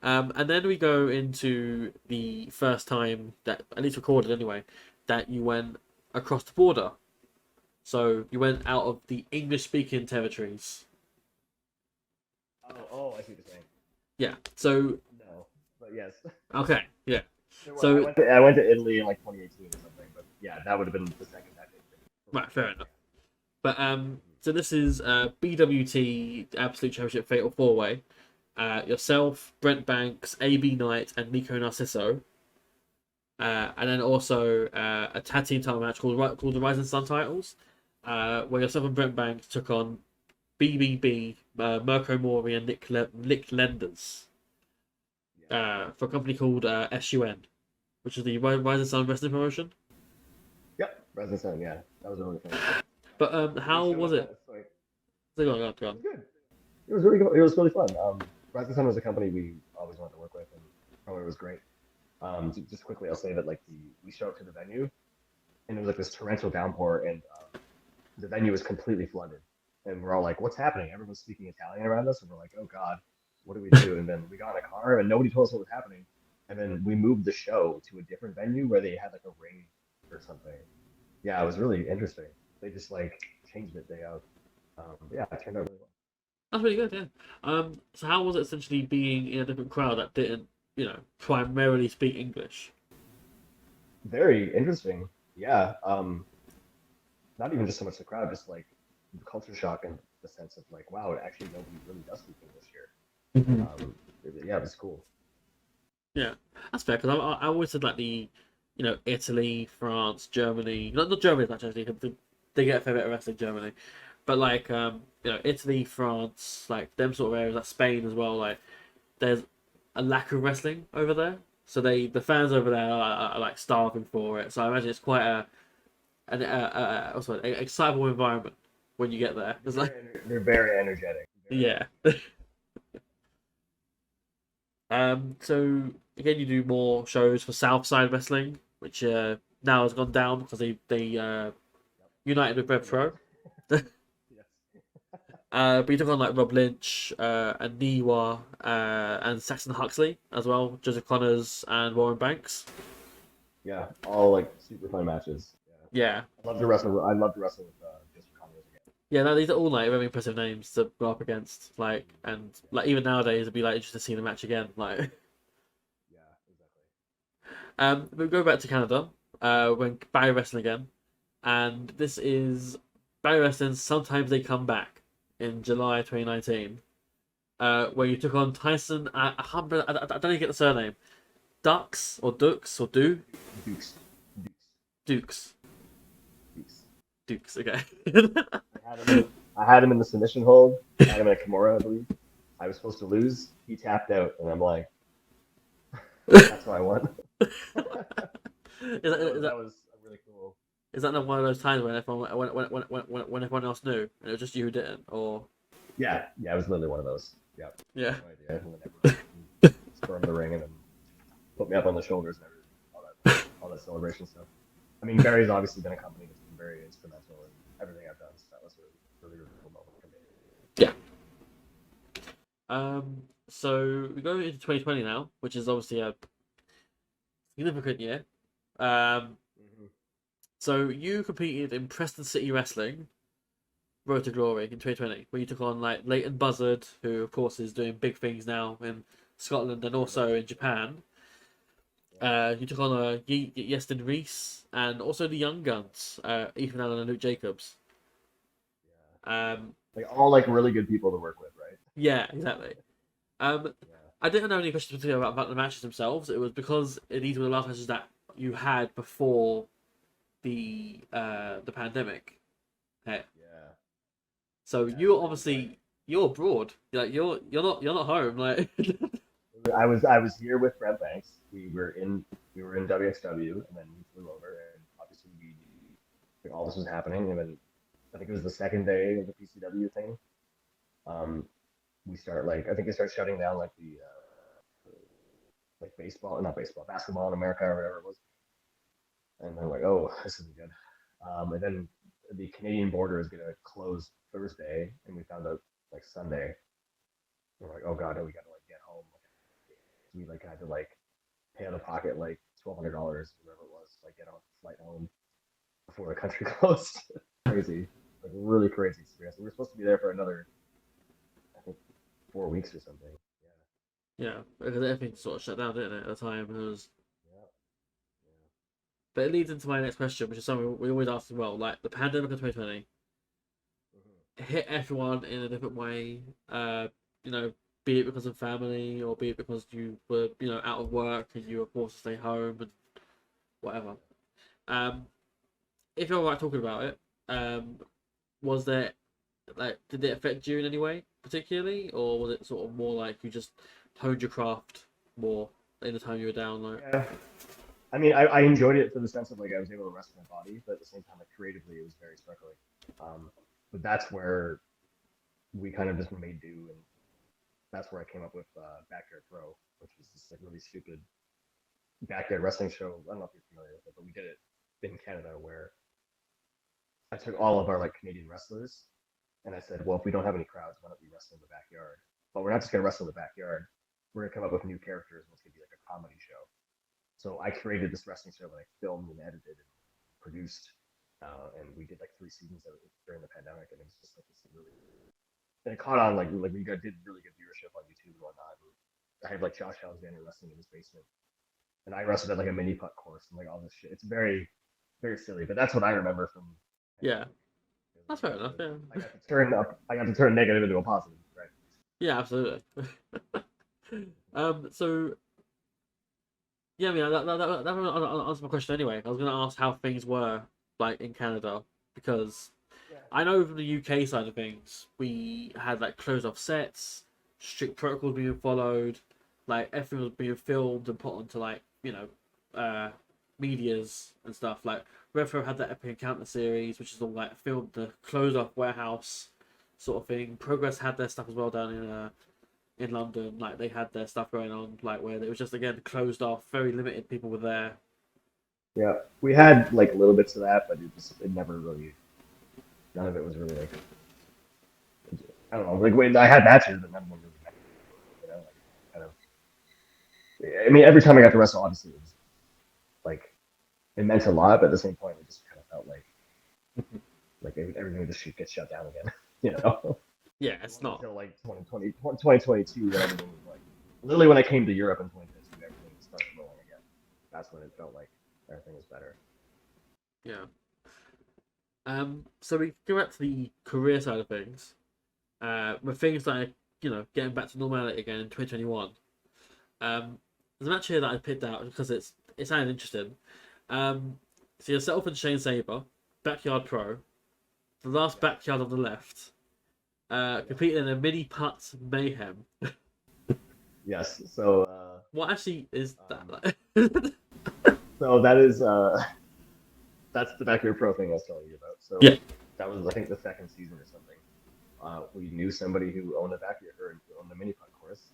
And then we go into the first time that, at least recorded anyway, that you went across the border. So you went out of the English-speaking territories. Oh, I see what you're saying. Yeah. So No, but yes. okay. Yeah. I So went to Italy in like 2018 or something, but yeah, that would have been the second time. right, fair enough. But so this is BWT Absolute Championship Fatal 4-Way. Yourself, Brent Banks, AB Knight, and Nico Narciso. And then also a tag team title match called the Rising Sun titles, where yourself and Brent Banks took on BBB, Mirko Mori, and Nick Lenders for a company called SUN, which is the Rising Sun Wrestling Promotion. Yep, Rising Sun. Yeah, that was a really fun. But how was it? Go on. It was good. It was really fun. Rising Sun was a company we always wanted to work with, and probably was great. Just quickly, I'll say that like we showed up to the venue, and it was like this torrential downpour, and the venue was completely flooded, and we're all like, "What's happening?" Everyone's speaking Italian around us, and we're like, "Oh God, what do we do?" And then we got in a car, and nobody told us what was happening, and then we moved the show to a different venue where they had like a ring or something. Yeah, it was really interesting. They just like changed it day out. Yeah, it turned out really well. That's really good, yeah. So how was it essentially being in a different crowd that didn't, primarily speak English? Very interesting. Yeah. Not even just so much the crowd, just like the culture shock and the sense of like, wow, actually nobody really does speak English here. Hmm. Yeah, it was cool. Yeah, that's fair because I always said like Italy, France, Germany, not Germany as much actually, 'cause they get a fair bit of wrestling Germany, but like Italy, France, like them sort of areas, like Spain as well. Like there's a lack of wrestling over there, so the fans over there are like starving for it. So I imagine it's quite an excitable environment when you get there. It's like They're very energetic. Very yeah. So again, you do more shows for Southside Wrestling, which now has gone down because they united with Rev Pro. yes. But you took on like Rob Lynch, and Niwa, and Saxon Huxley as well, Joseph Connors and Warren Banks. Yeah, all like super fun matches. Yeah. Yeah, I love to wrestle. I love to wrestle with just Connors again. yeah. No, these are all like very impressive names to go up against. Like and like even nowadays, it'd be like interesting to see the match again. Like, Yeah, exactly. we go back to Canada. When Barry Wrestling again, and this is Barry Wrestling. Sometimes they come back in July 2019, where you took on Tyson. I don't even get the surname. Dux or Dukes or Do Dukes. Dukes. Dukes Dukes. Dukes. Okay. I had him in the submission hold. I had him in a Kimura, I believe. I was supposed to lose. He tapped out, and I'm like, that's what I want. That was really cool. Is that not one of those times when everyone when everyone else knew and it was just you who didn't? Or Yeah, it was literally one of those. Yeah, yeah, no idea. And then everyone stormed the ring and then put me up on the shoulders and everything, all that celebration stuff. I mean, Barry's obviously been a company that's been very instrumental in everything I've done. So that was a really cool moment for me. yeah. So we go into 2020 now, which is obviously a significant year. Um, Mm-hmm. so you competed in Preston City Wrestling Road to Glory in 2020, where you took on like Leighton Buzzard, who of course is doing big things now in Scotland and also in Japan. Yeah. You took on Yeston Reese and also the Young Guns, Ethan Allen and Luke Jacobs. Yeah. Um, Like all like really good people to work with, right? yeah, exactly. Um, Yeah. I didn't have any questions particularly about the matches themselves. It was because these were the last matches that you had before the pandemic hit. Yeah. So Yeah. you It was like you're abroad. Like you're not home. Like I was here with Brent Banks. We were in WXW, and then we flew over, and obviously all this was happening, and then I think it was the second day of the PCW thing. Um, we start like I think they start shutting down like the like baseball, not baseball, basketball in America or whatever it was, and they're like, oh, this isn't good. And then the Canadian border is gonna close Thursday, and we found out like Sunday. We're like, oh god, we gotta like get home. We like had to like pay out of pocket like $1,200, whatever it was, like get on a flight home before the country closed. Crazy, like really crazy experience. We were supposed to be there for another, I think, 4 weeks or something. yeah, because everything sort of shut down, didn't it, at the time? It was, Yeah, yeah, but it leads into my next question, which is something we always ask as well. Like the pandemic of 2020 yeah. hit everyone in a different way. Be it because of family or be it because you were out of work and you were forced to stay home and whatever. Um, if you're right talking about it, was there like did it affect you in any way particularly, or was it sort of more like you just honed your craft more in the time you were down? Like, Yeah. I mean, I enjoyed it for the sense of like I was able to rest my body, but at the same time, like creatively, it was very struggling. But that's where we kind of just made do, and that's where I came up with Backyard Pro, which was this like really stupid backyard wrestling show. I don't know if you're familiar with it, but we did it in Canada where I took all of our like Canadian wrestlers and I said, well, if we don't have any crowds, why don't we wrestle in the backyard? But we're not just gonna wrestle in the backyard. We're gonna come up with new characters, and it's gonna be like a comedy show. So I created this wrestling show that I filmed and edited and produced, and we did like 3 seasons of it during the pandemic, and it was just like this really, and it caught on like we did really good viewership on YouTube and whatnot. And I had like Josh Alexander wrestling in his basement, and I wrestled at like a mini putt course and like all this shit. It's very silly, but that's what I remember from. Yeah, that's fair enough. Yeah. I got to turn negative into a positive, right? Yeah, absolutely. So yeah, I mean that answers my question anyway. I was gonna ask how things were like in Canada because Yeah. I know from the UK side of things we had like closed off sets, strict protocols being followed, like everything was being filmed and put onto like medias and stuff. Like Retro had that Epic Encounter series, which is all like filmed the closed off warehouse sort of thing. Progress had their stuff as well down in London. Like they had their stuff going on, like where it was just again closed off, very limited people were there. Yeah, we had like little bits of that, but it never really, none of it was really like, I don't know, like when I had matches, but none of them really mattered, you know, like kind of. I mean, every time I got to wrestle, obviously it was like it meant a lot, but at the same point, it just kind of felt like everything would just get shut down again, you know. Yeah, it's not. Until like 2020, 2022, when everything was like, literally when I came to Europe in 2022, everything started rolling again. That's when it felt like everything was better. Yeah. So we go back to the career side of things. With things like getting back to normality again in 2021. There's a match here that I picked out because it sounded interesting. So yourself and Shane Saber, Backyard Pro, the last backyard on the left, competing in a mini putt mayhem. Yes. So. What actually is that? So that is that's the Backyard Pro thing I was telling you about. So Yeah. that was I think the second season or something. We knew somebody who owned a backyard or owned a mini putt course,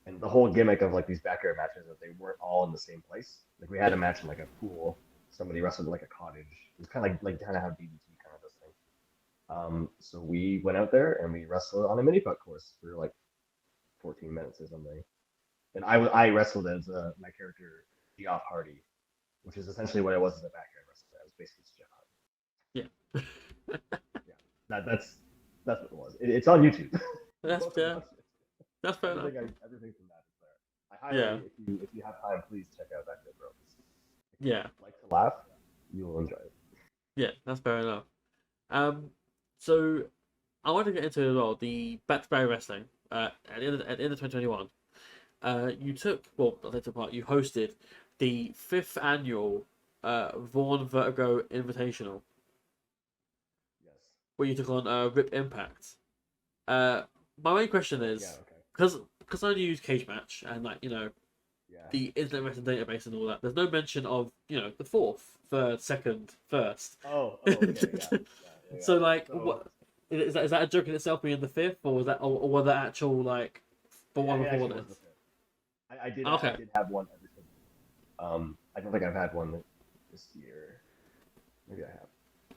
and the whole gimmick of like these backyard matches that they weren't all in the same place. Like we had a match in like a pool. Somebody wrestled in like a cottage. It was kind of like kind of how DDT kind of does thing. So we went out there and we wrestled on a mini putt course for like 14 minutes or something. And I wrestled as my character Geoff Hardy, which is essentially what I was as a backyard wrestler. I was basically just Jeff Hardy. Yeah. Yeah, that's what it was. It's on YouTube. That's fair. That's fair enough. Everything from that is there. I highly, if you have time, please check out Backyard Pro. Yeah. If you like to laugh, you will enjoy it. Yeah, that's fair enough. So I want to get into as well the back-to-back wrestling. At the end of 2021, you you hosted the 5th annual Vaughn Vertigo Invitational, Yes. where you took on Rip Impact. My main question is because I only use Cage Match and the Internet Wrestling Database and all that. There's no mention of the 4th, 3rd, 2nd, 1st. Yeah. So what is that a joke in itself being the 5th, or was that or were the actual like the one before this? I did have one every single. I don't think I've had one this year. Maybe I have.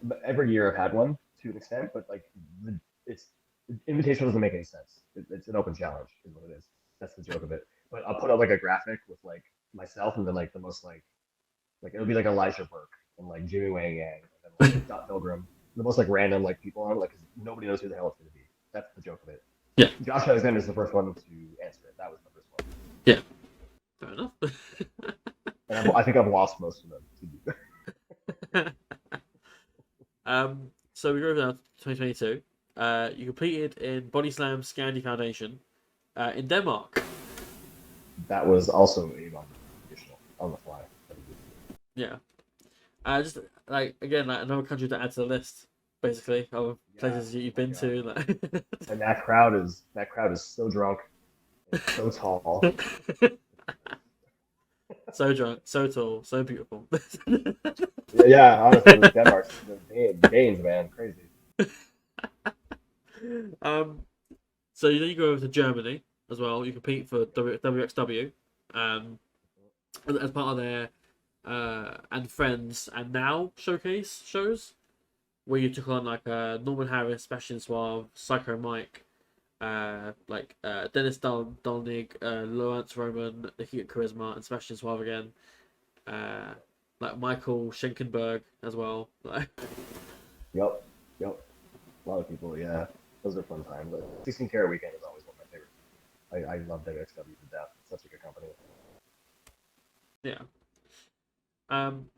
But every year I've had one to an extent, but like the invitation doesn't make any sense. It's an open challenge, is what it is. That's the joke of it. But I'll put up like a graphic with like myself and then like the most like it'll be like Elijah Burke and like Jimmy Wang Yang and then like Dot Pilgrim, the most like random like people on it, like 'cause nobody knows who the hell it's gonna be. That's the joke of it. Yeah. Josh Alexander is the first one to answer it. That was the first one. Yeah. Fair enough. And I think I've lost most of them. So we go over now to 2022. You competed in Body Slam Scandi Foundation in Denmark. That was also a non-traditional on the fly. Yeah. Just like again, like another country to add to the list, basically, of places you've been to. Like... And that crowd is so drunk, and so tall. So drunk, so tall, so beautiful. Yeah, honestly, Denmark, the Danes, man, crazy. So then you go over to Germany, as well. You compete for WXW as part of their and Friends and Now showcase shows, where you took on like Norman Harris, Sebastian Suave, Psycho Mike, Dennis Dolnig, Lawrence Roman, Nikita Charisma, and Sebastian Suave again. Like Michael Schenkenberg as well. Yep. Yep. A lot of people. Yeah. Those are fun times. But 16 Karat Weekend is always one of my favorites. I love WXW to death. It's such a good company. Yeah. Um.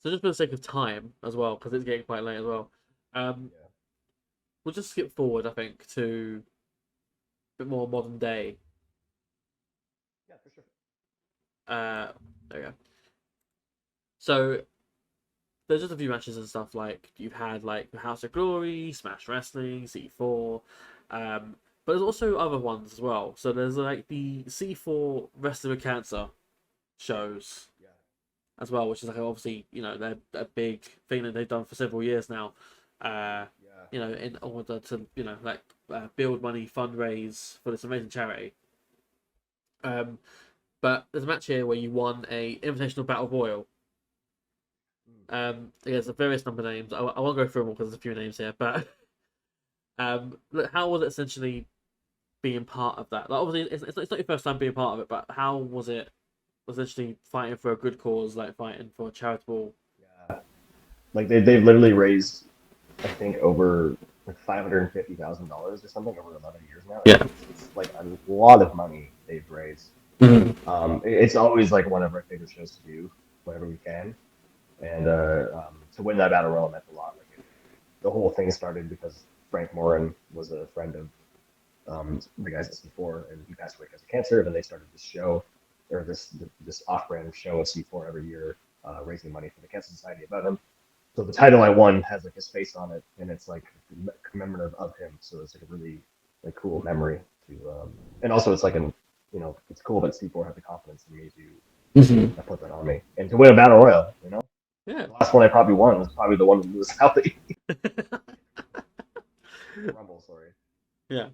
So just for the sake of time as well, because it's getting quite late as well. Yeah. We'll just skip forward, I think, to a bit more modern day. Yeah, for sure. There we go. So there's just a few matches and stuff like you've had like House of Glory, Smash Wrestling, C4, but there's also other ones as well. So there's like the C4 Wrestling with Cancer shows Yeah. as well, which is like obviously they're a big thing that they've done for several years now. Yeah. In order to build money, fundraise for this amazing charity. But there's a match here where you won a Invitational Battle Royal. There's various number names. I won't go through them all because there's a few names here, but look, how was it essentially being part of that? Like, obviously, it's not your first time being part of it, but how was it essentially fighting for a good cause, like fighting for a charitable? Yeah. Like they've literally raised, I think, over like $550,000 or something over 11 years now. Yeah. It's like a lot of money they've raised. Mm-hmm. It's always like one of our favorite shows to do whenever we can, and to win that battle royal meant a lot. Like the whole thing started because Frank Moran was a friend of the guys at C4, and he passed away because of cancer. And they started this show, or this off-brand show of C4 every year, raising money for the Cancer Society about him. So the title I won has like his face on it, and it's like commemorative of him. So it's like a really like cool memory to, and also it's like it's cool that C4 had the confidence in me to put that on me and to win a battle royal. Yeah. The last one I probably won was probably the one with Lewis Howley. Rumble, sorry. Yeah.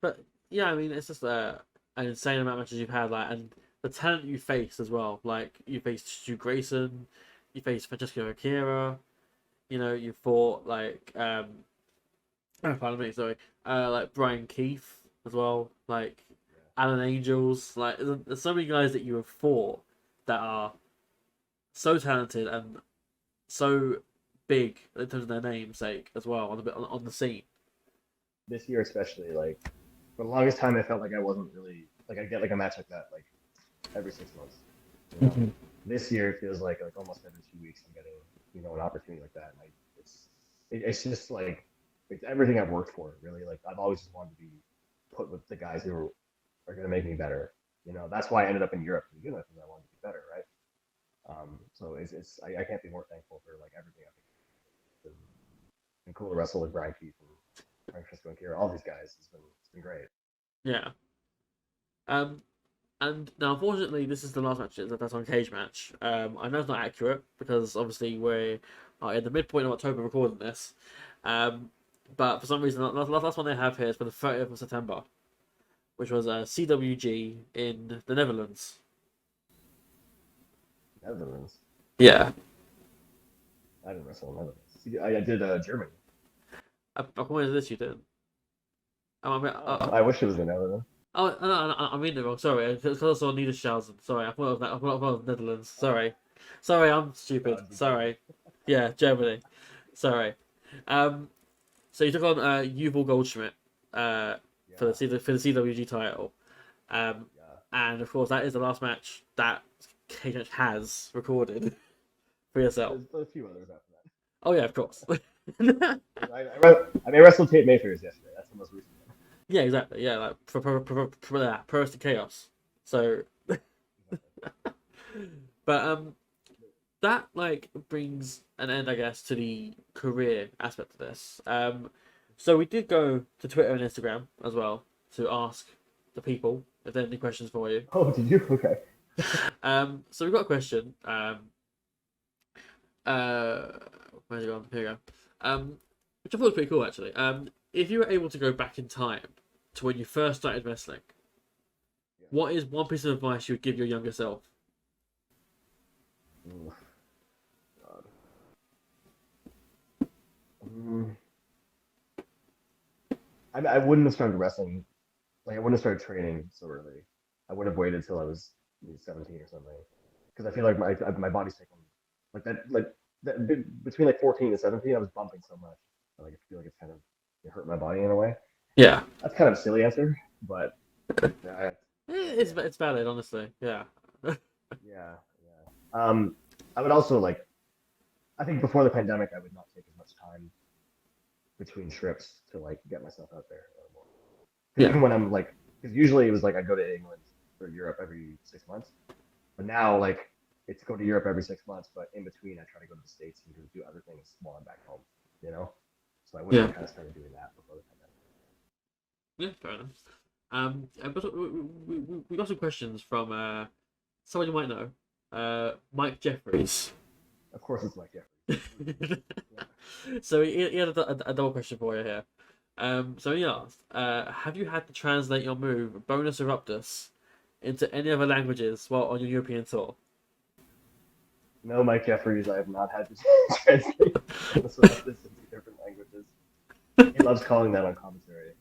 But yeah, I mean, it's just an insane amount of matches you've had, like, and the talent you faced as well. Like, you faced Stu Grayson, you faced Francesco Akira, you fought like oh, pardon me, sorry, like Brian Keith as well, like Alan Angels. Like, there's so many guys that you have fought that are so talented and so big in terms of their namesake as well on the scene. This year especially, like for the longest time, I felt like I wasn't really like I get like a match like that like every 6 months. You know, Mm-hmm. this year it feels like almost every 2 weeks I'm getting an opportunity like that, and it's just like it's everything I've worked for. Really, like I've always just wanted to be put with the guys who are going to make me better. That's why I ended up in Europe to begin with, because I wanted to be better, right? So I can't be more thankful for like everything I've been cool to wrestle with Brian Keith and Francesco and Kira, all these guys. It's been great. Yeah. Um, and now, unfortunately, this is the last match that's on Cage Match. I know it's not accurate because obviously we're at the midpoint of October recording this. But for some reason, the last one they have here is for the 30th of September, which was a CWG in the Netherlands. Netherlands. Yeah. I didn't wrestle in Netherlands. See, I did Germany. When is this you did? I wish it was the Netherlands. Oh, no, I mean it wrong. Sorry, because I saw Niederschausen. Sorry, I thought it was Netherlands. Sorry, I'm stupid. Sorry. Yeah, Germany. Sorry. So you took on Yuval Goldschmidt for the Yeah, for the CWG title, yeah. and of course that is the last match that KH has recorded for yourself. There's a few others after that. Oh yeah, of course. I wrestled Tate Mayfair's yesterday. That's the most recent one. Yeah, exactly. Yeah, like Pros to Chaos. So, but that like brings an end, I guess, to the career aspect of this. So we did go to Twitter and Instagram as well to ask the people if they had any questions for you. Oh, did you? Okay. So we've got a question. Where's it gone? Here we go. Which I thought was pretty cool actually. If you were able to go back in time to when you first started wrestling, Yeah. what is one piece of advice you would give your younger self? Ooh, God. Mm, I wouldn't have started wrestling. Like I wouldn't have started training so early. I would have waited till I was maybe 17 or something. Because I feel like my body's taken between like 14 and 17, I was bumping so much. Like I feel like it's kind of it hurt my body in a way. Yeah. That's kind of a silly answer, but I, It's yeah, it's valid, honestly. Yeah. yeah, yeah. I would also like. I think before the pandemic, I would not take as much time between trips to like get myself out there anymore. Because Yeah. even when I'm like, because usually it was like I go to England or Europe every 6 months, but now like it's go to Europe every 6 months, but in between I try to go to the States and do other things while I'm back home, you know. So I wish I Yeah. kind of started doing that before the pandemic. Yeah. Fair enough. But we got some questions from someone you might know, Mike Jeffries. Of course, it's like Jeffrey. Yeah. So he had a double question for you here. So he asked, have you had to translate your move Bonus Eruptus into any other languages while on your European tour? No, Mike Jeffries, I have not had to translate this into different languages. He loves calling that on commentary.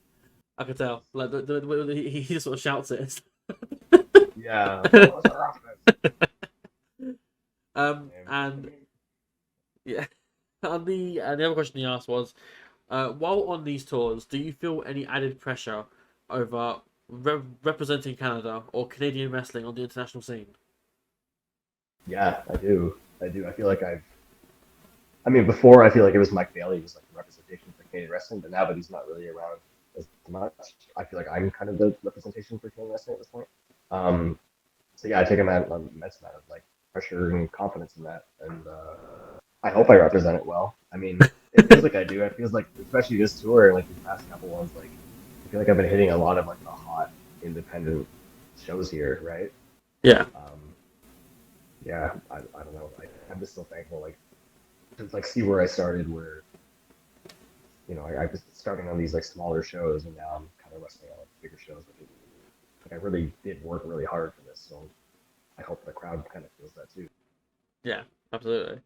I could tell. Like he just sort of shouts it. Yeah. What was the roughness? I And mean, yeah, and the other question he asked was, while on these tours, do you feel any added pressure over representing Canada or Canadian wrestling on the international scene? yeah, I do. I do. I feel like I mean, before I feel like it was Mike Bailey who was like the representation for Canadian wrestling, but now that he's not really around as much, I feel like I'm kind of the representation for Canadian wrestling at this point. Um, so yeah, I take an immense amount of like pressure and confidence in that, and I hope I represent it well. I mean, it feels like I do. It feels like, especially this tour, like these past couple ones, like I feel like I've been hitting a lot of like the hot independent shows here, right? Yeah, Um, yeah, I don't know. I'm just so thankful, like to like see where I started, where I was starting on these like smaller shows, and now I'm kind of wrestling on like bigger shows. Like I really did work really hard for this, so I hope the crowd kind of feels that too. yeah, absolutely.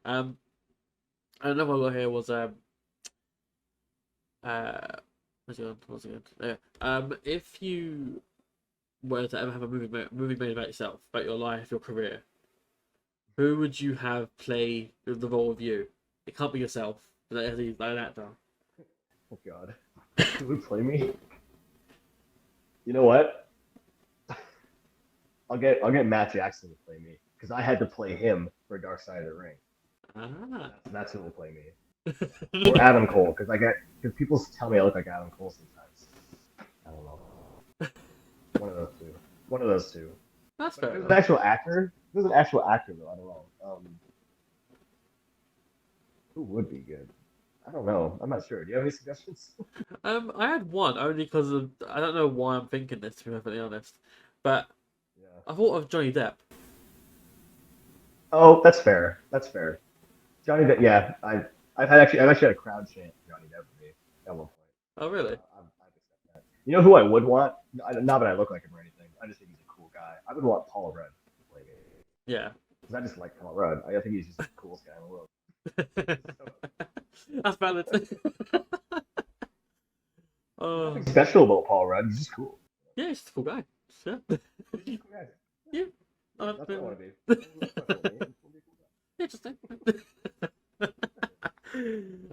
Um, Another one I got here was uh, what's it going? Yeah. If you were to ever have a movie made about yourself, about your life, your career, who would you have play the role of you? It can't be yourself, but it has to be like an actor. Oh God, who would play me? You know what? I'll get Matt Jackson to play me because I had to play him for Dark Side of the Ring. Ah. That's who will play me. Or Adam Cole because people tell me I look like Adam Cole sometimes. I don't know. One of those two. One of those two. That's But if fair it was an enough. actual actor, if it was an actual actor though, I don't know. Who would be good? I don't know. I'm not sure. Do you have any suggestions? I had one only because of I don't know why I'm thinking this to be perfectly honest, but Yeah. I thought of Johnny Depp. Oh, that's fair. That's fair. Johnny Depp. Yeah, I've actually had a crowd chant Johnny Depp for me at one point. Oh So really? I've accepted that. You know who I would want? Not that I look like him or anything. I just think he's a cool guy. I would want Paul Rudd to play me Yeah. because I just like Paul Rudd. I think he's just the coolest guy in the world. So, That's valid. nothing Oh special about Paul Rudd. He's just cool. yeah, he's a cool guy. Yeah. He's just a cool guy. Yeah. Yeah, Uh, that's what I want to be. Nothing special about me. I just want to be a cool guy. Interesting.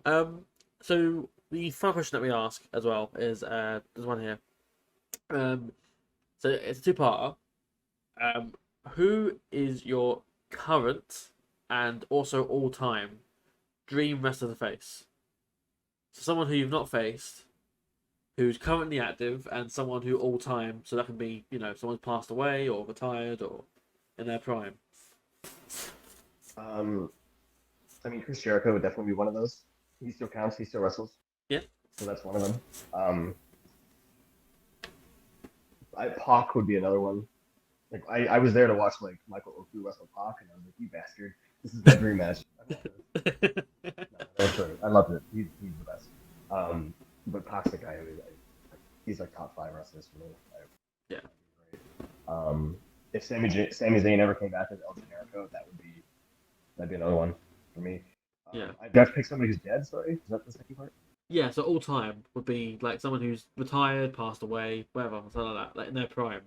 um, so the final question that we ask as well is there's one here. Um, so it's a two-parter. Um, who is your current and also all-time dream wrestler to face? So someone who you've not faced, who's currently active, and someone who all-time. So that can be someone's passed away or retired or in their prime. Um, I mean, Chris Jericho would definitely be one of those. He still counts. He still wrestles. Yeah. So that's one of them. Pac would be another one. Like I was there to watch like Michael Oku wrestle Pac, and I was like, "You bastard! This is my dream match." I love this. No, I loved it. He's the best. But Pac's the guy who he's like top 5 wrestlers for me. Yeah. If Sami Zayn ever came back as El Generico, that'd be another one for me. Yeah. I have to pick somebody who's dead. Sorry, is that the second part? Yeah, so all time would be like someone who's retired, passed away, whatever, something like that, like in their prime.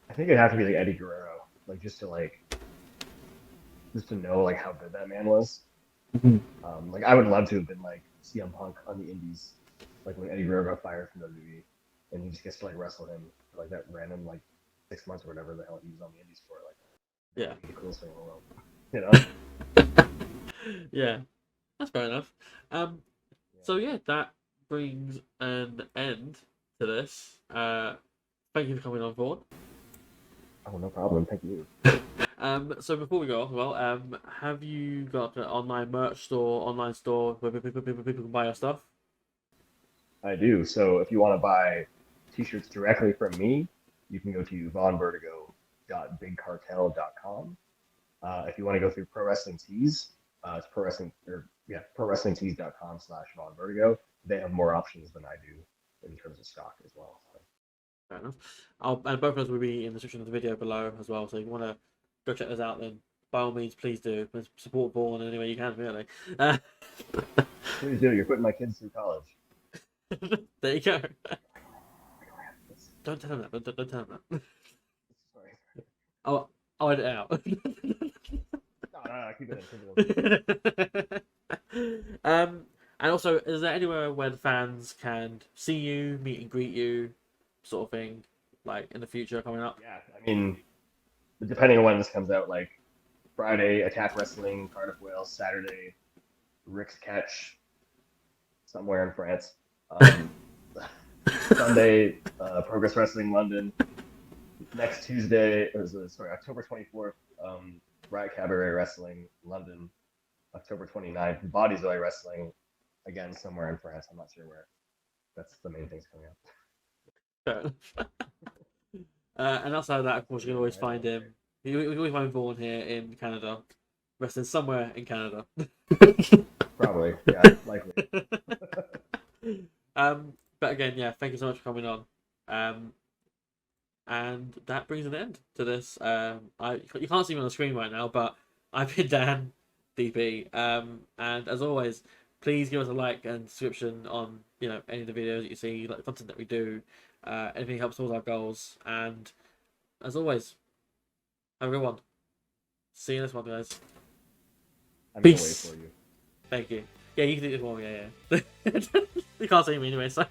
I think it'd have to be like Eddie Guerrero, like just to know like how good that man was. Mm-hmm. Like I would love to have been like CM Punk on the Indies, like when Eddie Guerrero got fired from WWE, and he just gets to like wrestle him for like that random like 6 months or whatever the hell he was on the Indies for. Like, Yeah. that'd be the coolest thing in the world, you know? Yeah, that's fair enough. Yeah. So yeah, that brings an end to this. Thank you for coming on board. Oh, no problem. Thank you. So before we go off, well, have you got an online merch store, online store where people can buy your stuff? I do. So if you want to buy t-shirts directly from me, you can go to vaughnvertigo.bigcartel.com. If you want to go through Pro Wrestling Tees, it's prowrestlingtees.com/Vaughn Vertigo. They have more options than I do in terms of stock as well. So. Fair enough. And both of those will be in the description of the video below as well. So if you want to go check those out, then by all means, please do. Please support Vaughn in any way you can, really. Please do. You're putting my kids through college. There you go. Don't tell him that. Don't tell him that. Sorry. I'll edit it out. No, keep it in. And also, is there anywhere where the fans can see you, meet and greet you, sort of thing, like in the future coming up? Yeah, I mean, depending on when this comes out, like Friday, Attack Wrestling, Cardiff, Wales. Saturday, Rick's Catch, somewhere in France. Sunday, Progress Wrestling, London. Next Tuesday, October 24th, Riot Cabaret Wrestling, London. October 29th, Body Zoe Wrestling, again, somewhere in France. I'm not sure where. That's the main things coming up. Fair enough. And outside of that, of course, you can always find him. You can always find Vaughn here in Canada, wrestling somewhere in Canada. Probably, yeah, likely. But again, yeah, thank you so much for coming on. And that brings an end to this. You can't see me on the screen right now, but I've been Dan, DP. And as always, please give us a like and subscription on any of the videos that you see, like the content that we do. Anything helps towards our goals. And as always, have a good one. See you next one, guys. I'm Peace. Gonna wait for you. Thank you. Yeah, you can do this one. Yeah. You can't see me anyway, so.